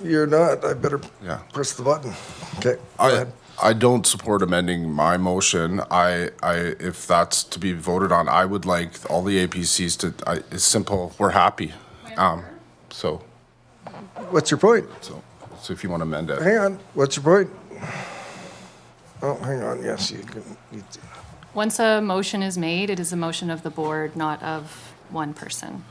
You're not. I better Yeah. press the button. Okay. Go ahead. I don't support amending my motion. If that's to be voted on, I would like all the APCs to, it's simple, we're happy. So What's your point? if you want to amend it. Hang on. What's your point? Oh, hang on. Yes, you can. Once a motion is made, it is a motion of the board, not of one person.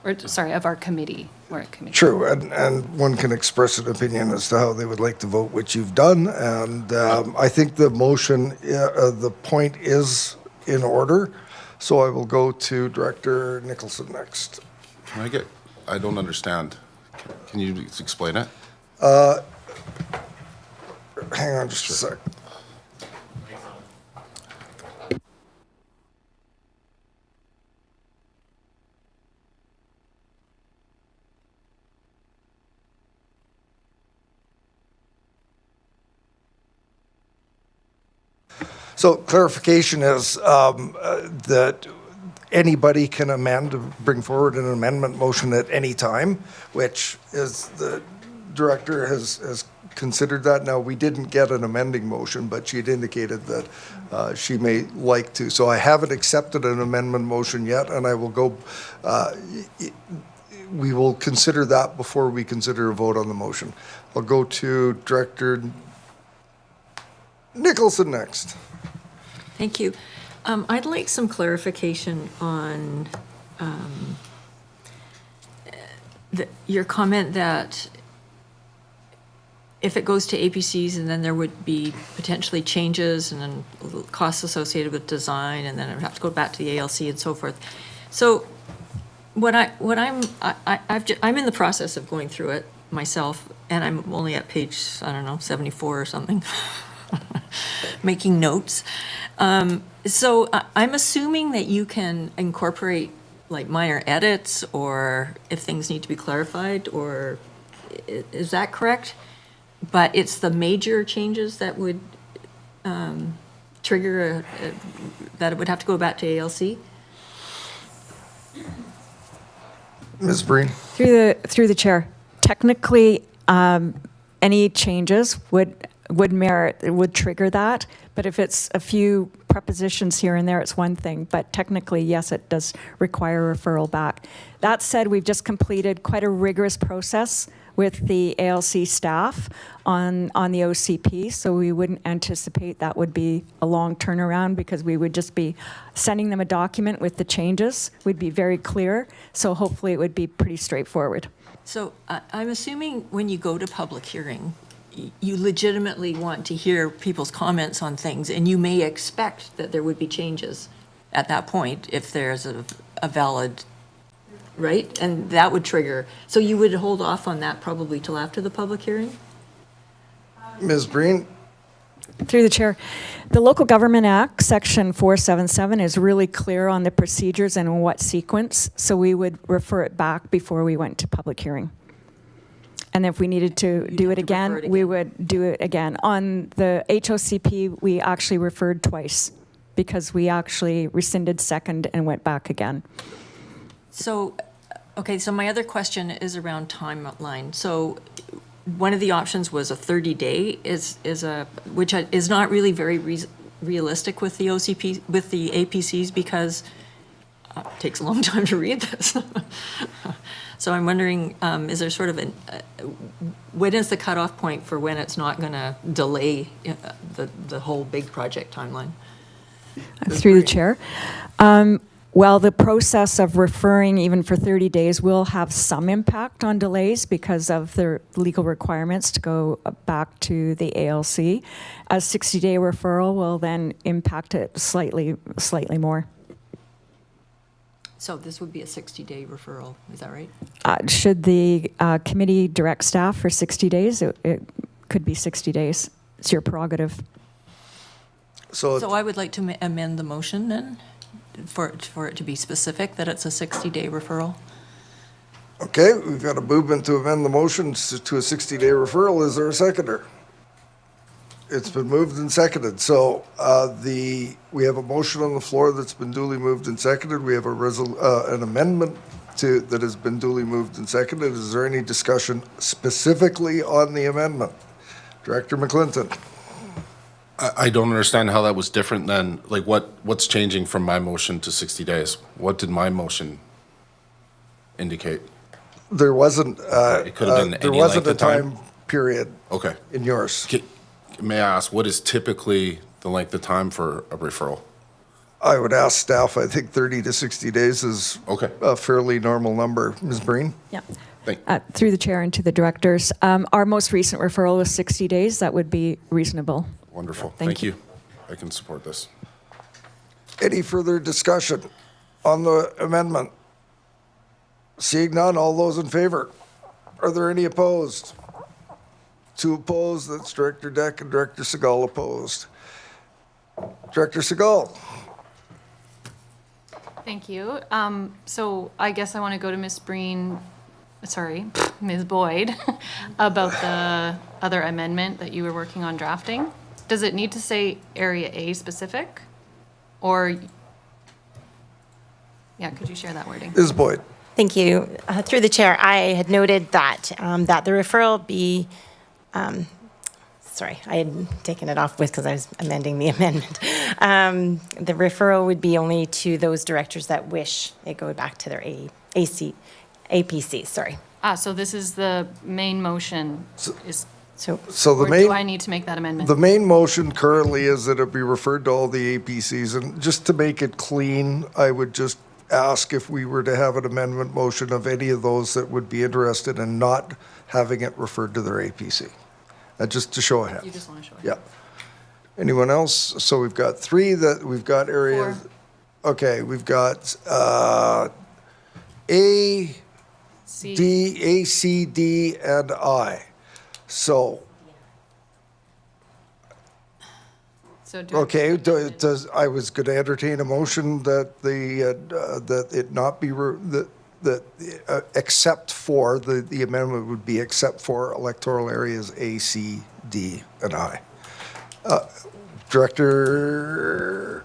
Or, sorry, of our committee. We're a committee. True, and one can express an opinion as to how they would like to vote, which you've done. And I think the motion, the point is in order. So I will go to Director Nicholson next. I don't understand. Can you explain it? Hang on just a sec. So clarification is that anybody can amend, bring forward an amendment motion at any time, which is the director has considered that. Now, we didn't get an amending motion, but she'd indicated that she may like to. So I haven't accepted an amendment motion yet, and I will go, we will consider that before we consider a vote on the motion. I'll go to Director Nicholson next. Thank you. I'd like some clarification on your comment that if it goes to APCs and then there would be potentially changes and then costs associated with design and then it would have to go back to the ALC and so forth. So I'm in the process of going through it myself, and I'm only at page, I don't know, 74 or something, making notes. So I'm assuming that you can incorporate like minor edits or if things need to be clarified, or is that correct? But it's the major changes that would trigger that it would have to go back to ALC? Ms. Breen? Through the chair, technically, any changes would trigger that. But if it's a few prepositions here and there, it's one thing. But technically, yes, it does require referral back. That said, we've just completed quite a rigorous process with the ALC staff on the OCP, so we wouldn't anticipate that would be a long turnaround because we would just be sending them a document with the changes. We'd be very clear, so hopefully it would be pretty straightforward. So I'm assuming when you go to public hearing, you legitimately want to hear people's comments on things, and you may expect that there would be changes at that point if there's a valid, right? And that would trigger. So you would hold off on that probably till after the public hearing? Ms. Breen? Through the chair, the Local Government Act, Section 477, is really clear on the procedures and in what sequence, so we would refer it back before we went to public hearing. And if we needed to do it again, we would do it again. On the HOCP, we actually referred twice because we actually rescinded second and went back again. So, okay, so my other question is around timeline. So one of the options was a 30-day, which is not really very realistic with the OCP, with the APCs, because takes a long time to read this. So I'm wondering, is there sort of when is the cutoff point for when it's not going to delay the whole big project timeline? Through the chair. Well, the process of referring even for 30 days will have some impact on delays because of the legal requirements to go back to the ALC. A 60-day referral will then impact it slightly more. So this would be a 60-day referral, is that right? Should the committee direct staff for 60 days, it could be 60 days. It's your prerogative. So I would like to amend the motion then, for it to be specific that it's a 60-day referral. Okay, we've got a movement to amend the motion to a 60-day referral. Is there a seconder? It's been moved and seconded. So we have a motion on the floor that's been duly moved and seconded. We have an amendment that has been duly moved and seconded. Is there any discussion specifically on the amendment? Director McClinton. I don't understand how that was different than, like, what's changing from my motion to 60 days? What did my motion indicate? There wasn't, It could have been there any wasn't length a of time? time period Okay. in yours. May I ask, what is typically the length of time for a referral? I would ask staff, I think 30 to 60 days is Okay. a fairly normal number. Ms. Breen? Yeah. Thank Through the chair and to the directors, our most recent referral was 60 days. That would be reasonable. Wonderful. Thank Thank you. you. I can support this. Any further discussion on the amendment? Seeing none, all those in favor? Are there any opposed? Two opposed, that's Director Deck and Director Segal opposed. Director Segal. Thank you. So I guess I want to go to Ms. Breen, sorry, Ms. Boyd, about the other amendment that you were working on drafting. Does it need to say Area A specific? Or, yeah, could you share that wording? Ms. Boyd. Thank you. Through the chair, I had noted that, that the referral be, sorry, I had taken it off with because I was amending the amendment. The referral would be only to those directors that wish it go back to their APC, sorry. So this is the main motion. So the Or do main, I need to make that amendment? the main motion currently is that it be referred to all the APCs. And just to make it clean, I would just ask if we were to have an amendment motion of any of those that would be interested in not having it referred to their APC. Just to show a hand. You just want to show it? Yeah. Anyone else? So we've got three that we've got areas. Four. Okay, we've got A, C. D, A, C, D, and I. So, So do- okay, I was going to entertain a motion that that it not be, except for, the amendment would be except for electoral areas A, C, D, and I. Director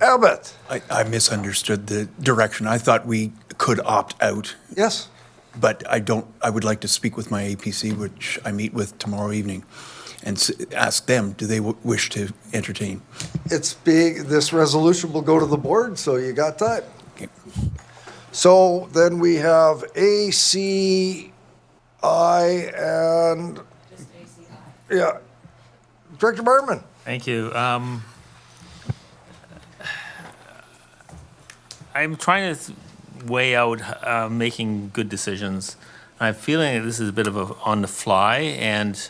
Abbott? I misunderstood the direction. I thought we could opt out, Yes? but I would like to speak with my APC, which I meet with tomorrow evening, and ask them, do they wish to entertain? It's big, this resolution will go to the board, so you got time. Okay. So then we have A, C, I, and. Yeah. Director Bartman? Thank you. I'm trying to weigh out making good decisions. I'm feeling that this is a bit of a on the fly, and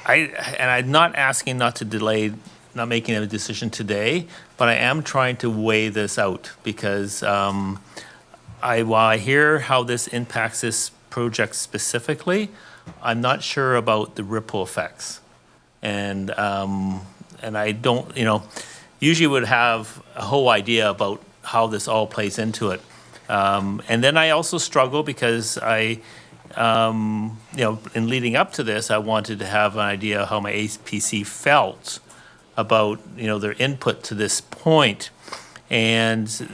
I'm not asking not to delay, not making a decision today, but I am trying to weigh this out because while I hear how this impacts this project specifically, I'm not sure about the ripple effects. And I don't, usually would have a whole idea about how this all plays into it. And then I also struggle because in leading up to this, I wanted to have an idea how my APC felt about, their input to this point. And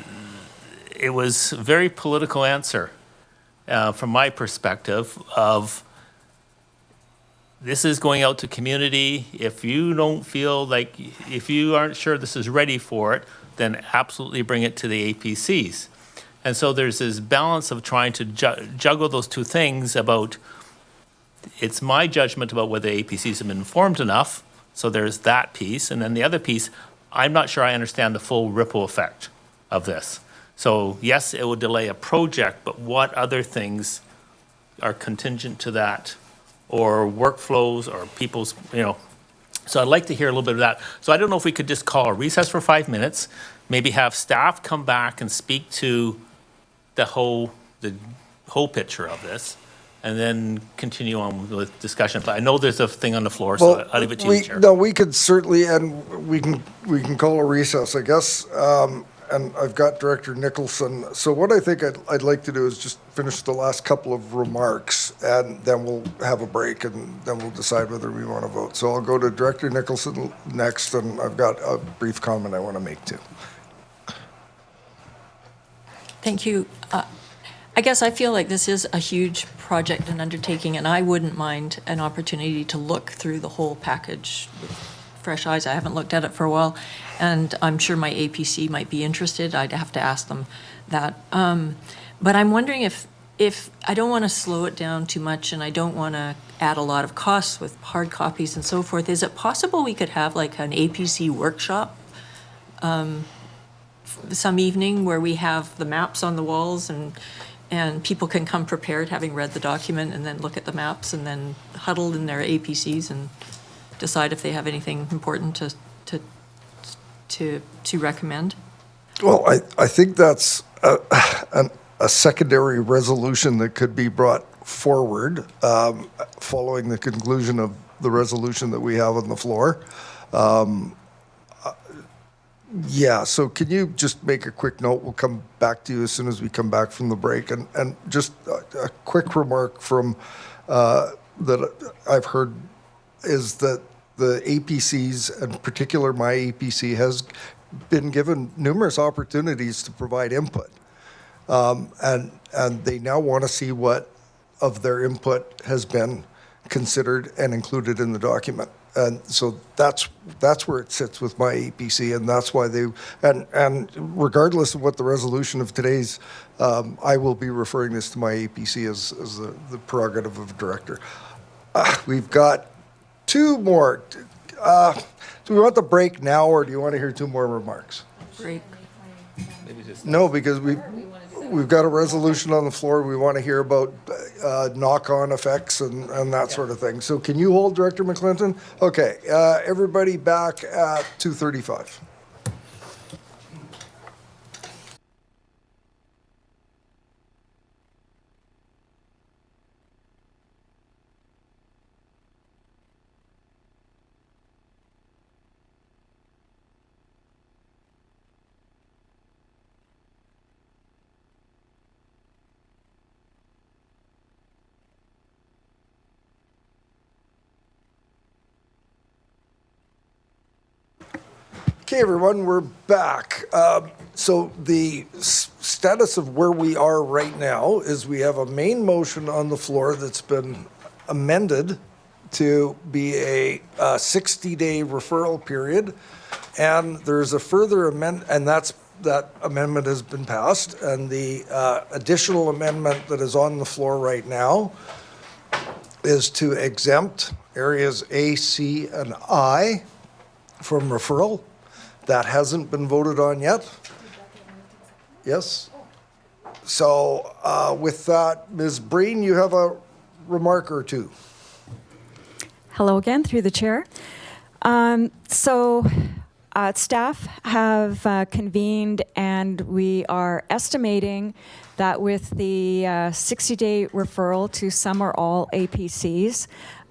it was a very political answer from my perspective of this is going out to community. If you don't feel like, if you aren't sure this is ready for it, then absolutely bring it to the APCs. And so there's this balance of trying to juggle those two things about, it's my judgment about whether APCs have been informed enough. So there's that piece. And then the other piece, I'm not sure I understand the full ripple effect of this. So yes, it will delay a project, but what other things are contingent to that, or workflows, or people's, so I'd like to hear a little bit of that. So I don't know if we could just call a recess for 5 minutes, maybe have staff come back and speak to the whole picture of this, and then continue on with discussion. But I know there's a thing on the floor, so I'll leave it to you, Chair. No, we could certainly, and we can call a recess, I guess. And I've got Director Nicholson. So what I think I'd like to do is just finish the last couple of remarks, and then we'll have a break, and then we'll decide whether we want to vote. So I'll go to Director Nicholson next, and I've got a brief comment I want to make too. Thank you. I guess I feel like this is a huge project and undertaking, and I wouldn't mind an opportunity to look through the whole package with fresh eyes. I haven't looked at it for a while, and I'm sure my APC might be interested. I'd have to ask them that. But I'm wondering if I don't want to slow it down too much, and I don't want to add a lot of costs with hard copies and so forth, is it possible we could have like an APC workshop some evening where we have the maps on the walls, and people can come prepared, having read the document, and then look at the maps, and then huddle in their APCs and decide if they have anything important to recommend? Well, I think that's a secondary resolution that could be brought forward following the conclusion of the resolution that we have on the floor. Yeah, so can you just make a quick note? We'll come back to you as soon as we come back from the break. And just a quick remark from that I've heard is that the APCs, in particular my APC, has been given numerous opportunities to provide input. And they now want to see what of their input has been considered and included in the document. And so that's where it sits with my APC, and that's why and regardless of what the resolution of today's, I will be referring this to my APC as the prerogative of a director. We've got two more. Do we want the break now, or do you want to hear two more remarks? Break. No, because we've got a resolution on the floor. We want to hear about knock-on effects and that sort of thing. So can you hold, Director McClinton? Okay, everybody back at 2:35. Okay, everyone, we're back. So the status of where we are right now is we have a main motion on the floor that's been amended to be a 60-day referral period. And there's a further amendment, and that amendment has been passed. And the additional amendment that is on the floor right now is to exempt areas A, C, and I from referral. That hasn't been voted on yet. Yes? So with that, Ms. Breen, you have a remark or two. Hello again, through the chair. Staff have convened, and we are estimating that with the 60-day referral to some or all APCs,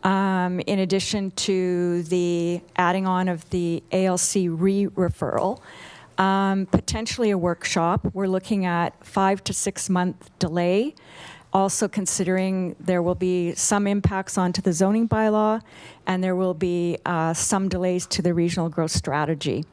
in addition to the adding on of the ALC re-referral, potentially a workshop. We're looking at 5 to 6 month delay. Also considering there will be some impacts onto the zoning bylaw, and there will be some delays to the regional growth strategy.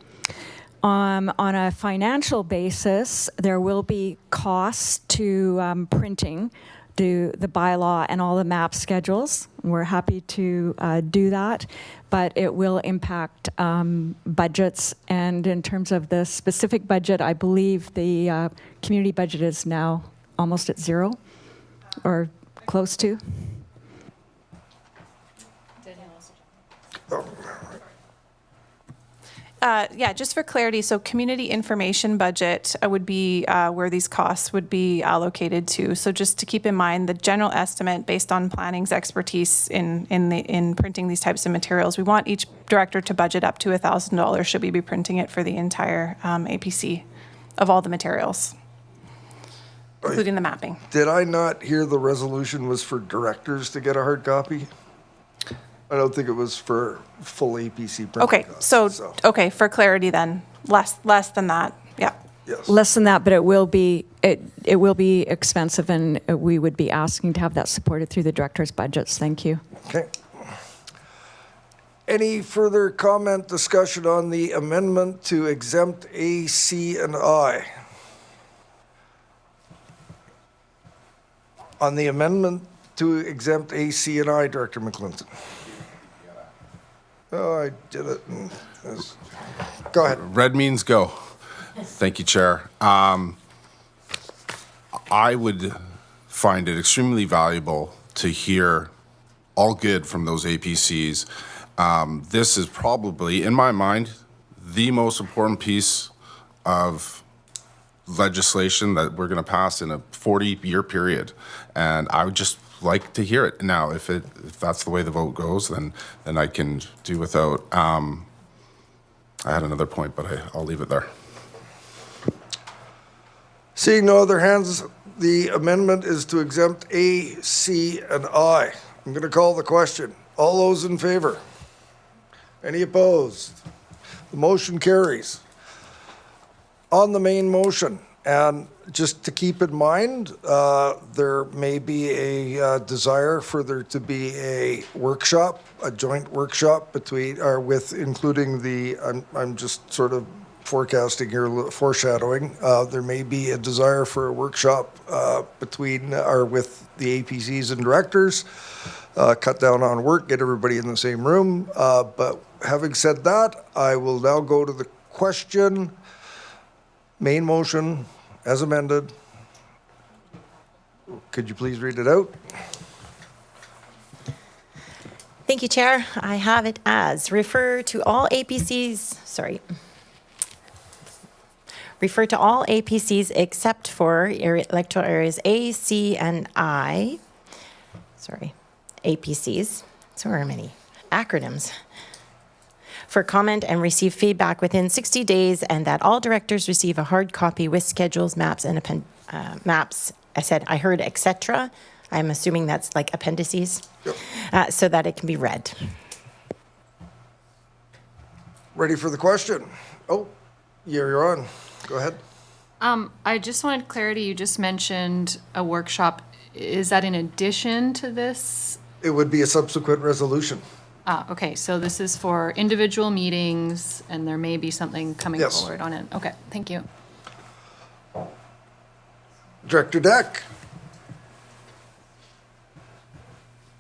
On a financial basis, there will be costs to printing the bylaw and all the map schedules. We're happy to do that, but it will impact budgets. And in terms of the specific budget, I believe the community budget is now almost at zero or close to. Yeah, just for clarity, so community information budget would be where these costs would be allocated to. So just to keep in mind, the general estimate based on planning's expertise in printing these types of materials, we want each director to budget up to $1,000 should we be printing it for the entire APC of all the materials, including the mapping. Did I not hear the resolution was for directors to get a hard copy? I don't think it was for full APC printing Okay, costs, so, okay, for clarity then, less than that, yeah. Yes. Less than that, but it will be expensive, and we would be asking to have that supported through the director's budgets. Thank you. Okay. Any further comment, discussion on the amendment to exempt A, C, and I? On the amendment to exempt A, C, and I, Director McClinton. Oh, I did it. Go ahead. Red means go. Thank you, Chair. I would find it extremely valuable to hear all good from those APCs. This is probably, in my mind, the most important piece of legislation that we're going to pass in a 40-year period. And I would just like to hear it. Now, if that's the way the vote goes, then I can do without. I had another point, but I'll leave it there. Seeing no other hands, the amendment is to exempt A, C, and I. I'm going to call the question. All those in favor? Any opposed? The motion carries. On the main motion, and just to keep in mind, there may be a desire for there to be a workshop, a joint workshop between, or with, including the, I'm just sort of forecasting here, foreshadowing. There may be a desire for a workshop between, or with the APCs and directors, cut down on work, get everybody in the same room. But having said that, I will now go to the question. Main motion, as amended. Could you please read it out? Thank you, Chair. I have it as refer to all APCs except for electoral areas A, C, and I. APCs. So there are many acronyms. For comment and receive feedback within 60 days, and that all directors receive a hard copy with schedules, maps, and maps. I heard et cetera. I'm assuming that's like appendices, Yep. so that it can be read. Ready for the question? Oh, you're on. Go ahead. I just wanted clarity. You just mentioned a workshop. Is that in addition to this? It would be a subsequent resolution. Okay, so this is for individual meetings, and there may be something coming Yes. forward on it. Okay, thank you. Director Deck.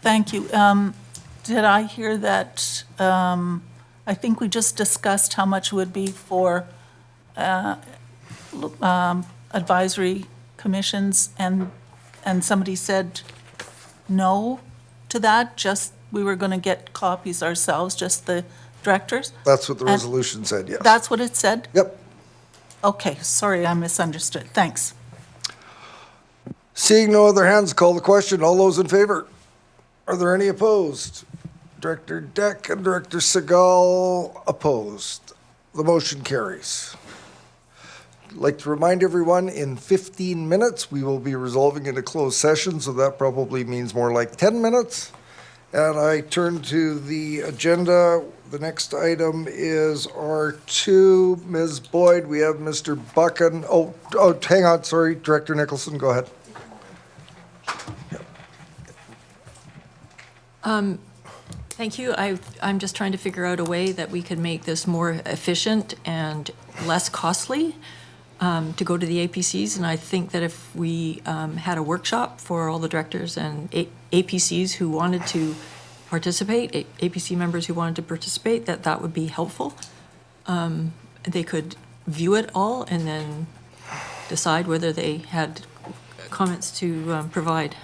Thank you. Did I hear that, I think we just discussed how much would be for advisory commissions, and somebody said no to that, just we were going to get copies ourselves, just the directors? That's what the And resolution said, yes. That's what it said? Yep. Okay, sorry, I misunderstood. Thanks. Seeing no other hands, call the question. All those in favor? Are there any opposed? Director Deck and Director Segal opposed. The motion carries. I'd like to remind everyone, in 15 minutes, we will be resolving in a closed session, so that probably means more like 10 minutes. And I turn to the agenda. The next item is R2. Ms. Boyd, we have Mr. Buchan. Oh, hang on, sorry, Director Nicholson, go ahead. Thank you. I'm just trying to figure out a way that we could make this more efficient and less costly to go to the APCs. And I think that if we had a workshop for all the directors and APCs who wanted to participate, APC members who wanted to participate, that would be helpful. They could view it all and then decide whether they had comments to provide.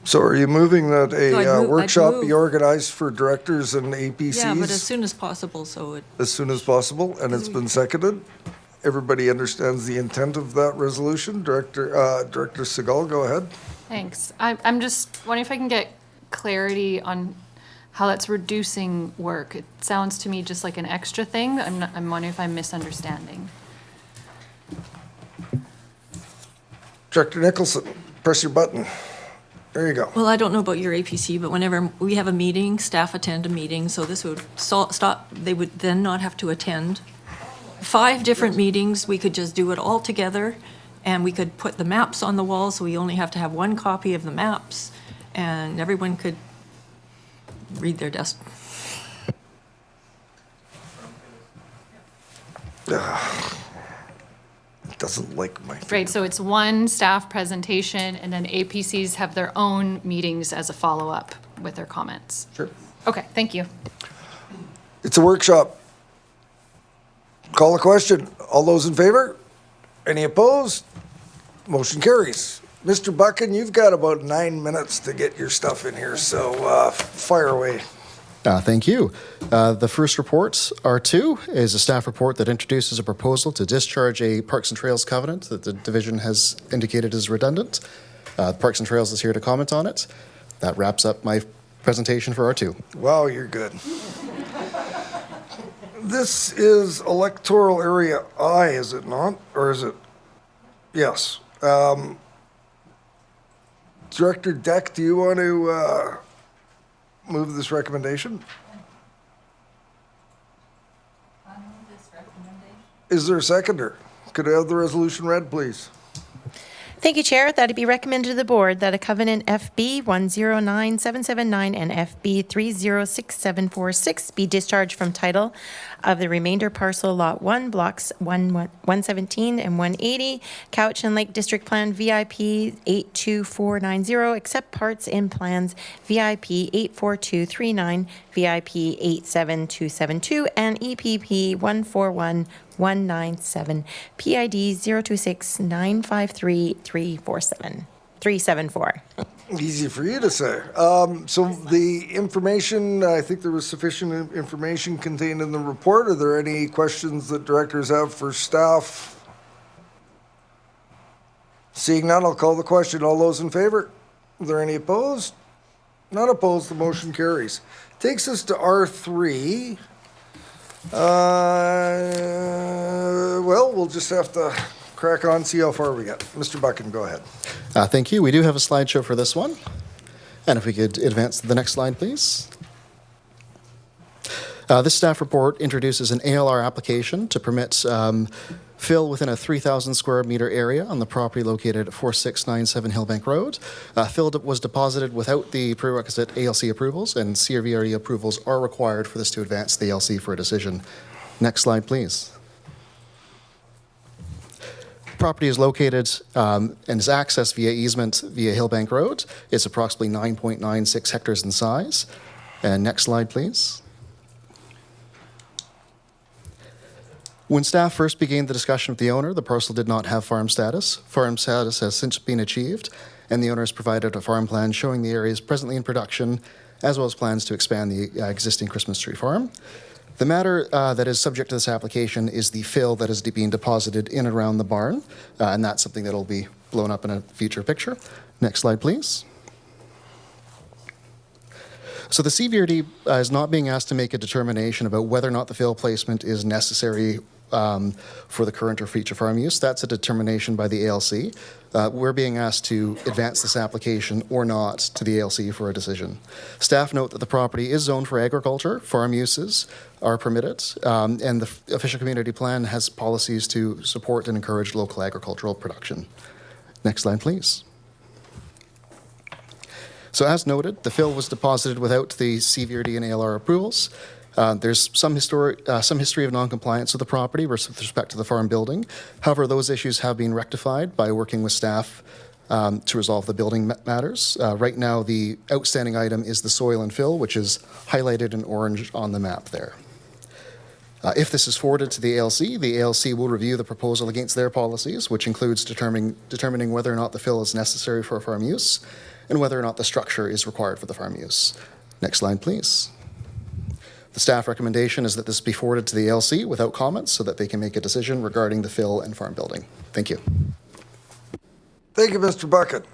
So are you moving that I'd workshop move. be organized for directors and APCs? Yeah, but as soon as possible, so it, As soon as possible, and it's been seconded? Everybody understands the intent of that resolution? Director Segal, go ahead. Thanks. I'm just wondering if I can get clarity on how that's reducing work. It sounds to me just like an extra thing. I'm wondering if I'm misunderstanding. Director Nicholson, press your button. There you go. well, I don't know about your APC, but whenever we have a meeting, staff attend a meeting, so this would stop, they would then not have to attend 5 different meetings. We could just do it all together, and we could put the maps on the wall, so we only have to have 1 copy of the maps, and everyone could read their desk. Doesn't like my. Right, so it's one staff presentation, and then APCs have their own meetings as a follow-up with their comments. Sure. Okay, thank you. It's a workshop. Call a question. All those in favor? Any opposed? Motion carries. Mr. Buchan, you've got about 9 minutes to get your stuff in here, so fire away. Thank you. The first report, R2, is a staff report that introduces a proposal to discharge a Parks and Trails covenant that the division has indicated is redundant. Parks and Trails is here to comment on it. That wraps up my presentation for R2. Wow, you're good. This is electoral area I, is it not? Or is it? Yes. Director Deck, do you want to move this recommendation? Is there a seconder? Could I have the resolution read, please? Thank you, Chair. That it be recommended to the board that a covenant FB 109779 and FB 306746 be discharged from title of the remainder parcel Lot 1, Blocks 117 and 180, Couch and Lake District Plan VIP 82490, except parts in plans VIP 84239, VIP 87272, and EPP 141197, PID 026953374. Easy for you to say. So the information, I think there was sufficient information contained in the report. Are there any questions that directors have for staff? Seeing none, I'll call the question. All those in favor? Are there any opposed? None opposed, the motion carries. Takes us to R3. Well, we'll just have to crack on, see how far we get. Mr. Buchan, go ahead. Thank you. We do have a slideshow for this one. And if we could advance to the next slide, please. This staff report introduces an ALR application to permit fill within a 3,000 square meter area on the property located at 4697 Hillbank Road. Fill was deposited without the prerequisite ALC approvals, and CRVRE approvals are required for this to advance the ALC for a decision. Next slide, please. Property is located and is accessed via easement via Hillbank Road. It's approximately 9.96 hectares in size. And next slide, please. When staff first began the discussion with the owner, the parcel did not have farm status. Farm status has since been achieved, and the owner has provided a farm plan showing the areas presently in production, as well as plans to expand the existing Christmas tree farm. The matter that is subject to this application is the fill that is being deposited in and around the barn, and that's something that will be blown up in a future picture. Next slide, please. So the CVRD is not being asked to make a determination about whether or not the fill placement is necessary for the current or future farm use. That's a determination by the ALC. We're being asked to advance this application or not to the ALC for a decision. Staff note that the property is zoned for agriculture, farm uses are permitted, and the official community plan has policies to support and encourage local agricultural production. Next slide, please. So as noted, the fill was deposited without the CVRD and ALR approvals. There's some history of non-compliance with the property with respect to the farm building. However, those issues have been rectified by working with staff to resolve the building matters. Right now, the outstanding item is the soil and fill, which is highlighted in orange on the map there. If this is forwarded to the ALC will review the proposal against their policies, which includes determining whether or not the fill is necessary for farm use and whether or not the structure is required for the farm use. Next slide, please. The staff recommendation is that this be forwarded to the ALC without comments so that they can make a decision regarding the fill and farm building. Thank you. Thank you, Mr. Bucket.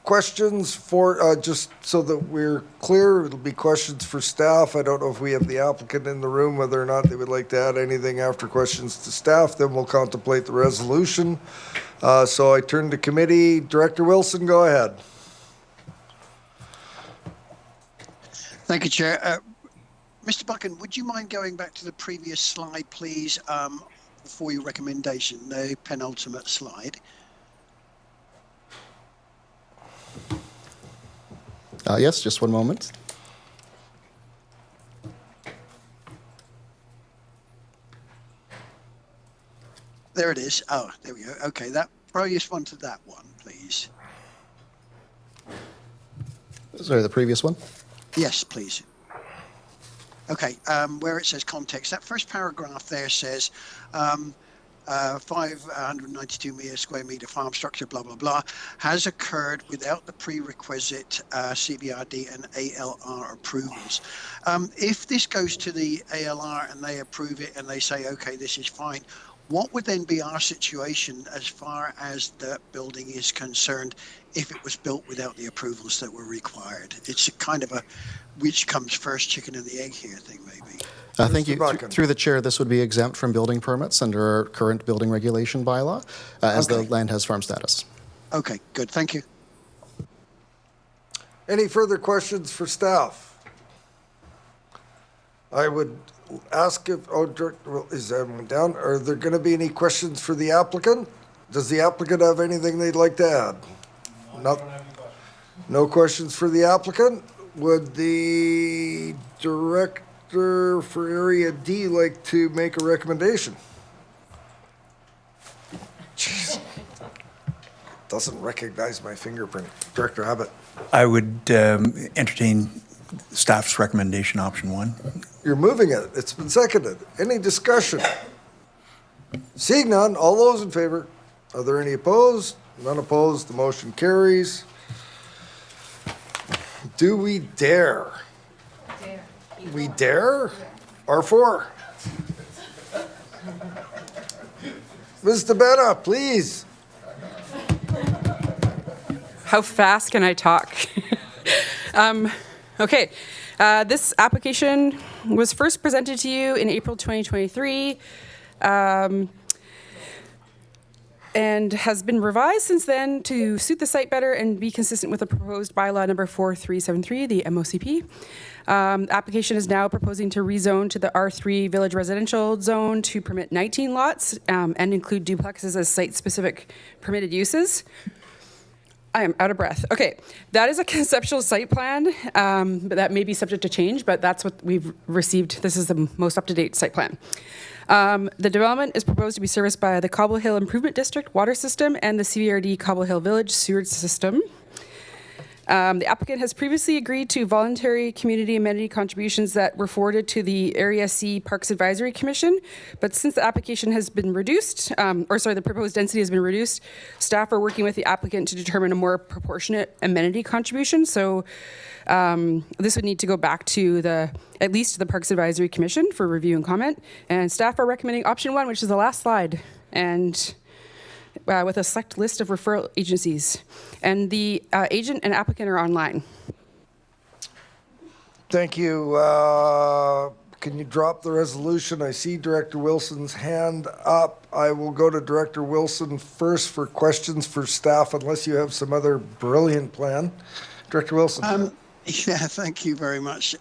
Questions for, just so that we're clear, it'll be questions for staff. I don't know if we have the applicant in the room, whether or not they would like to add anything after questions to staff. Then we'll contemplate the resolution. So I turn to committee. Director Wilson, go ahead. Thank you, Chair. Mr. Buchan, would you mind going back to the previous slide, please, for your recommendation, the penultimate slide? Yes, just one moment. There it is. Oh, there we go. Okay, that previous one to that one, please. Sorry, the previous one? Yes, please. Okay, where it says context, that first paragraph there says 592 square meter farm structure, blah, blah, blah, has occurred without the prerequisite CBRD and ALR approvals. If this goes to the ALR and they approve it and they say, okay, this is fine, what would then be our situation as far as the building is concerned if it was built without the approvals that were required? It's a kind of a which comes first, chicken and the egg here thing, maybe. Thank you. Through the chair, this would be exempt from building permits under our current building regulation bylaw, as the land has farm status. Okay, good. Thank you. Any further questions for staff? I would ask if, is everyone down? Are there going to be any questions for the applicant? Does the applicant have anything they'd like to add? No, no questions for the applicant? Would the director for Area D like to make a recommendation? Jeez. Doesn't recognize my fingerprint. Director Abbott. I would entertain staff's recommendation, option 1. You're moving it. It's been seconded. Any discussion? Seeing none, all those in favor? Are there any opposed? None opposed. The motion carries. Do we dare? We dare? R4. Ms. DeBetta, please. How fast can I talk? Okay, this application was first presented to you in April 2023 and has been revised since then to suit the site better and be consistent with the proposed bylaw number 4373, the MOCP. The application is now proposing to rezone to the R3 Village Residential Zone to permit 19 lots and include duplexes as site-specific permitted uses. I am out of breath. Okay, that is a conceptual site plan, but that may be subject to change, but that's what we've received. This is the most up-to-date site plan. The development is proposed to be serviced by the Cobble Hill Improvement District water system and the CVRD Cobble Hill Village sewer system. The applicant has previously agreed to voluntary community amenity contributions that were forwarded to the Area C Parks Advisory Commission, but since the application has been reduced, the proposed density has been reduced, staff are working with the applicant to determine a more proportionate amenity contribution. So this would need to go back to at least to the Parks Advisory Commission for review and comment, and staff are recommending option 1, which is the last slide, and with a select list of referral agencies. And the agent and applicant are online. Thank you. Can you drop the resolution? I see Director Wilson's hand up. I will go to Director Wilson first for questions for staff, unless you have some other brilliant plan. Director Wilson. Yeah, thank you very much.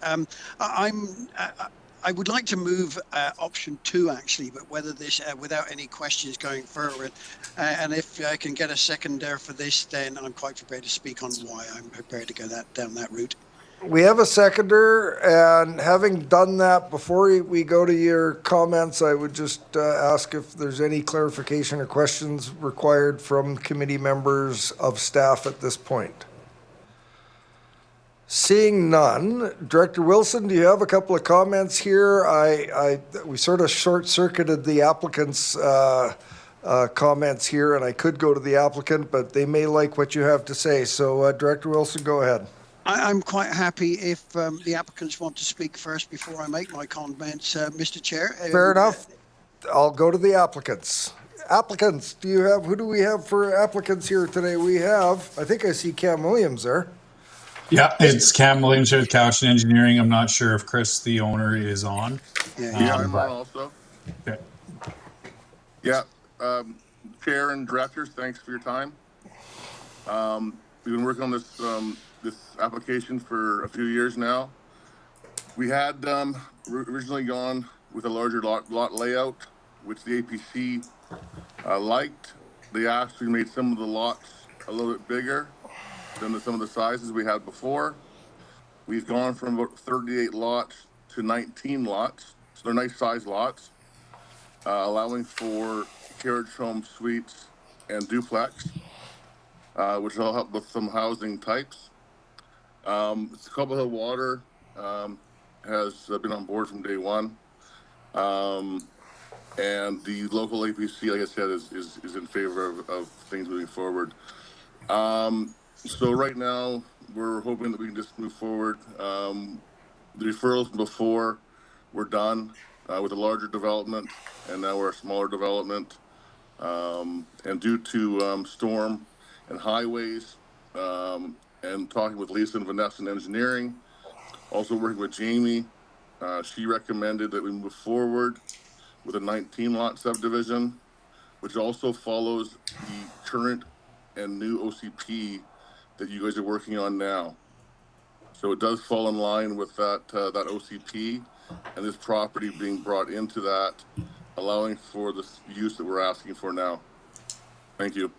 I would like to move option 2, actually, but whether this, without any questions going forward, and if I can get a second there for this, then I'm quite prepared to speak on why I'm prepared to go down that route. We have a seconder, and having done that, before we go to your comments, I would just ask if there's any clarification or questions required from committee members of staff at this point. Seeing none, Director Wilson, do you have a couple of comments here? We sort of short-circuited the applicant's comments here, and I could go to the applicant, but they may like what you have to say. So, Director Wilson, go ahead. I'm quite happy if the applicants want to speak first before I make my comments, Mr. Chair. Fair enough. I'll go to the applicants. Applicants, who do we have for applicants here today? We have, I think I see Cam Williams there. Yeah, it's Cam Williams here with Cowshan Engineering. I'm not sure if Chris, the owner, is on. Yeah, I'm on also. Okay. Yeah, Chair and directors, thanks for your time. We've been working on this this application for a few years now. We had originally gone with a larger lot layout, which the APC liked. They actually made some of the lots a little bit bigger than some of the sizes we had before. We've gone from about 38 lots to 19 lots, so they're nice size lots, allowing for carriage home suites and duplex, which will help with some housing types. Cobble Hill Water has been on board from day one, and the local APC, like I said, is in favor of things moving forward. So right now, we're hoping that we can just move forward. The referrals before were done with a larger development, and now we're a smaller development. And due to storm and highways, and talking with Lisa and Vanessa in engineering, also working with Jamie, she recommended that we move forward with a 19-lot subdivision, which also follows the current and new OCP that you guys are working on now. So it does fall in line with that OCP and this property being brought into that, allowing for the use that we're asking for now. Thank you.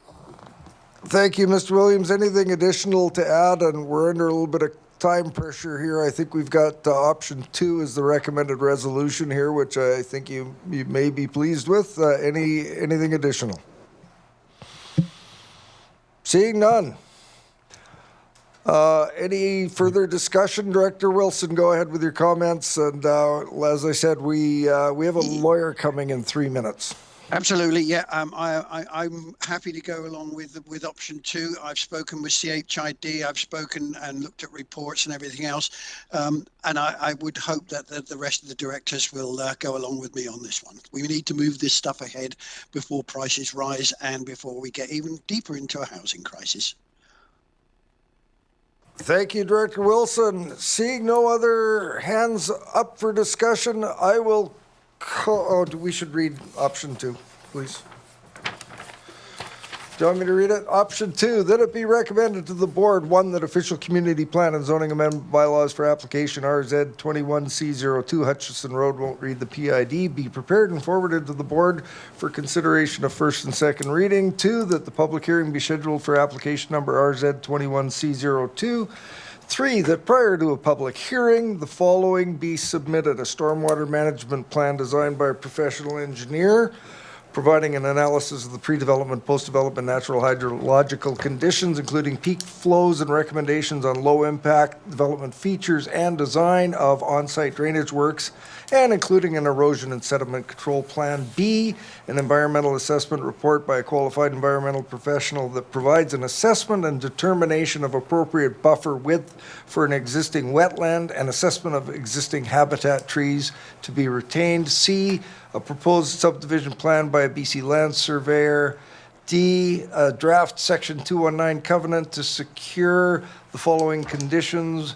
Thank you, Mr. Williams. Anything additional to add? And we're under a little bit of time pressure here. I think we've got option 2 is the recommended resolution here, which I think you may be pleased with. Anything additional? Seeing none. Any further discussion? Director Wilson, go ahead with your comments. And as I said, we have a lawyer coming in 3 minutes. Absolutely, yeah. I'm happy to go along with option 2. I've spoken with CHID. I've spoken and looked at reports and everything else, and I would hope that the rest of the directors will go along with me on this one. We need to move this stuff ahead before prices rise and before we get even deeper into a housing crisis. Thank you, Director Wilson. Seeing no other hands up for discussion, I will we should read option 2, please. Do you want me to read it? Option 2, that it be recommended to the board, 1, that official community plan and zoning amendment bylaws for application RZ 21C02 Hutchison Road, won't read the PID, be prepared and forwarded to the board for consideration of first and second reading. 2, that the public hearing be scheduled for application number RZ 21C02. 3, that prior to a public hearing, the following be submitted: a stormwater management plan designed by a professional engineer, providing an analysis of the pre-development, post-development natural hydrological conditions, including peak flows and recommendations on low-impact development features and design of on-site drainage works, and including an erosion and sediment control plan. B, an environmental assessment report by a qualified environmental professional that provides an assessment and determination of appropriate buffer width for an existing wetland and assessment of existing habitat trees to be retained. C, a proposed subdivision plan by a BC land surveyor. D, a draft section 219 covenant to secure the following conditions.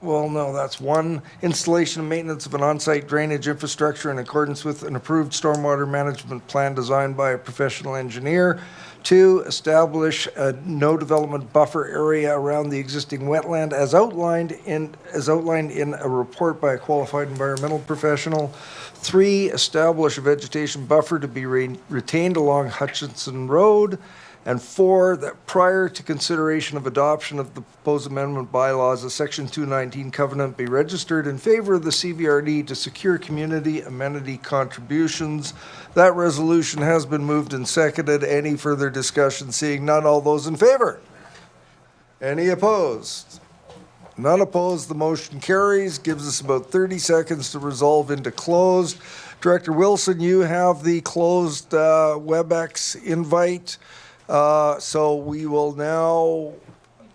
That's 1, installation and maintenance of an on-site drainage infrastructure in accordance with an approved stormwater management plan designed by a professional engineer. 2, establish a no development buffer area around the existing wetland as outlined in a report by a qualified environmental professional. 3, establish a vegetation buffer to be retained along Hutchinson Road. And 4, that prior to consideration of adoption of the proposed amendment bylaws, a Section 219 covenant be registered in favor of the CVRD to secure community amenity contributions. That resolution has been moved and seconded. Any further discussion? Seeing none, all those in favor? Any opposed? None opposed, the motion carries. Gives us about 30 seconds to resolve into closed. Director Wilson, you have the closed WebEx invite. So we will now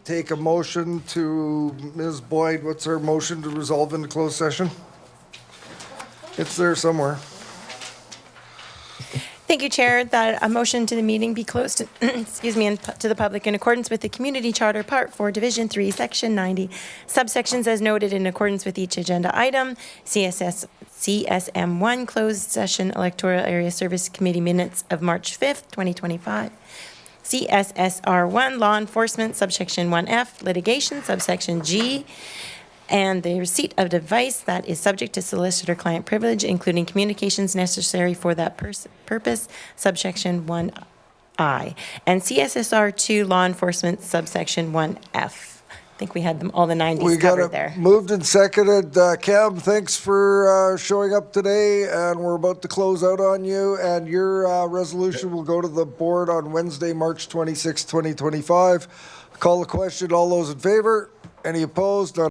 take a motion to, Ms. Boyd, what's our motion to resolve into closed session? It's there somewhere. Thank you, Chair. That a motion to the meeting be closed, excuse me, and to the public in accordance with the Community Charter, Part 4, Division 3, Section 90, subsections as noted in accordance with each agenda item, CSM 1, closed session Electoral Area Service Committee minutes of March 5th, 2025. CSSR 1, Law Enforcement, subsection 1F, Litigation, subsection G, and the receipt of device that is subject to solicitor-client privilege, including communications necessary for that purpose, subsection 1I. And CSSR 2, Law Enforcement, subsection 1F. I think we had them, all the 90s We got covered it there. moved and seconded. Cam, thanks for showing up today, and we're about to close out on you. And your resolution will go to the board on Wednesday, March 26, 2025. Call the question. All those in favor? Any opposed? None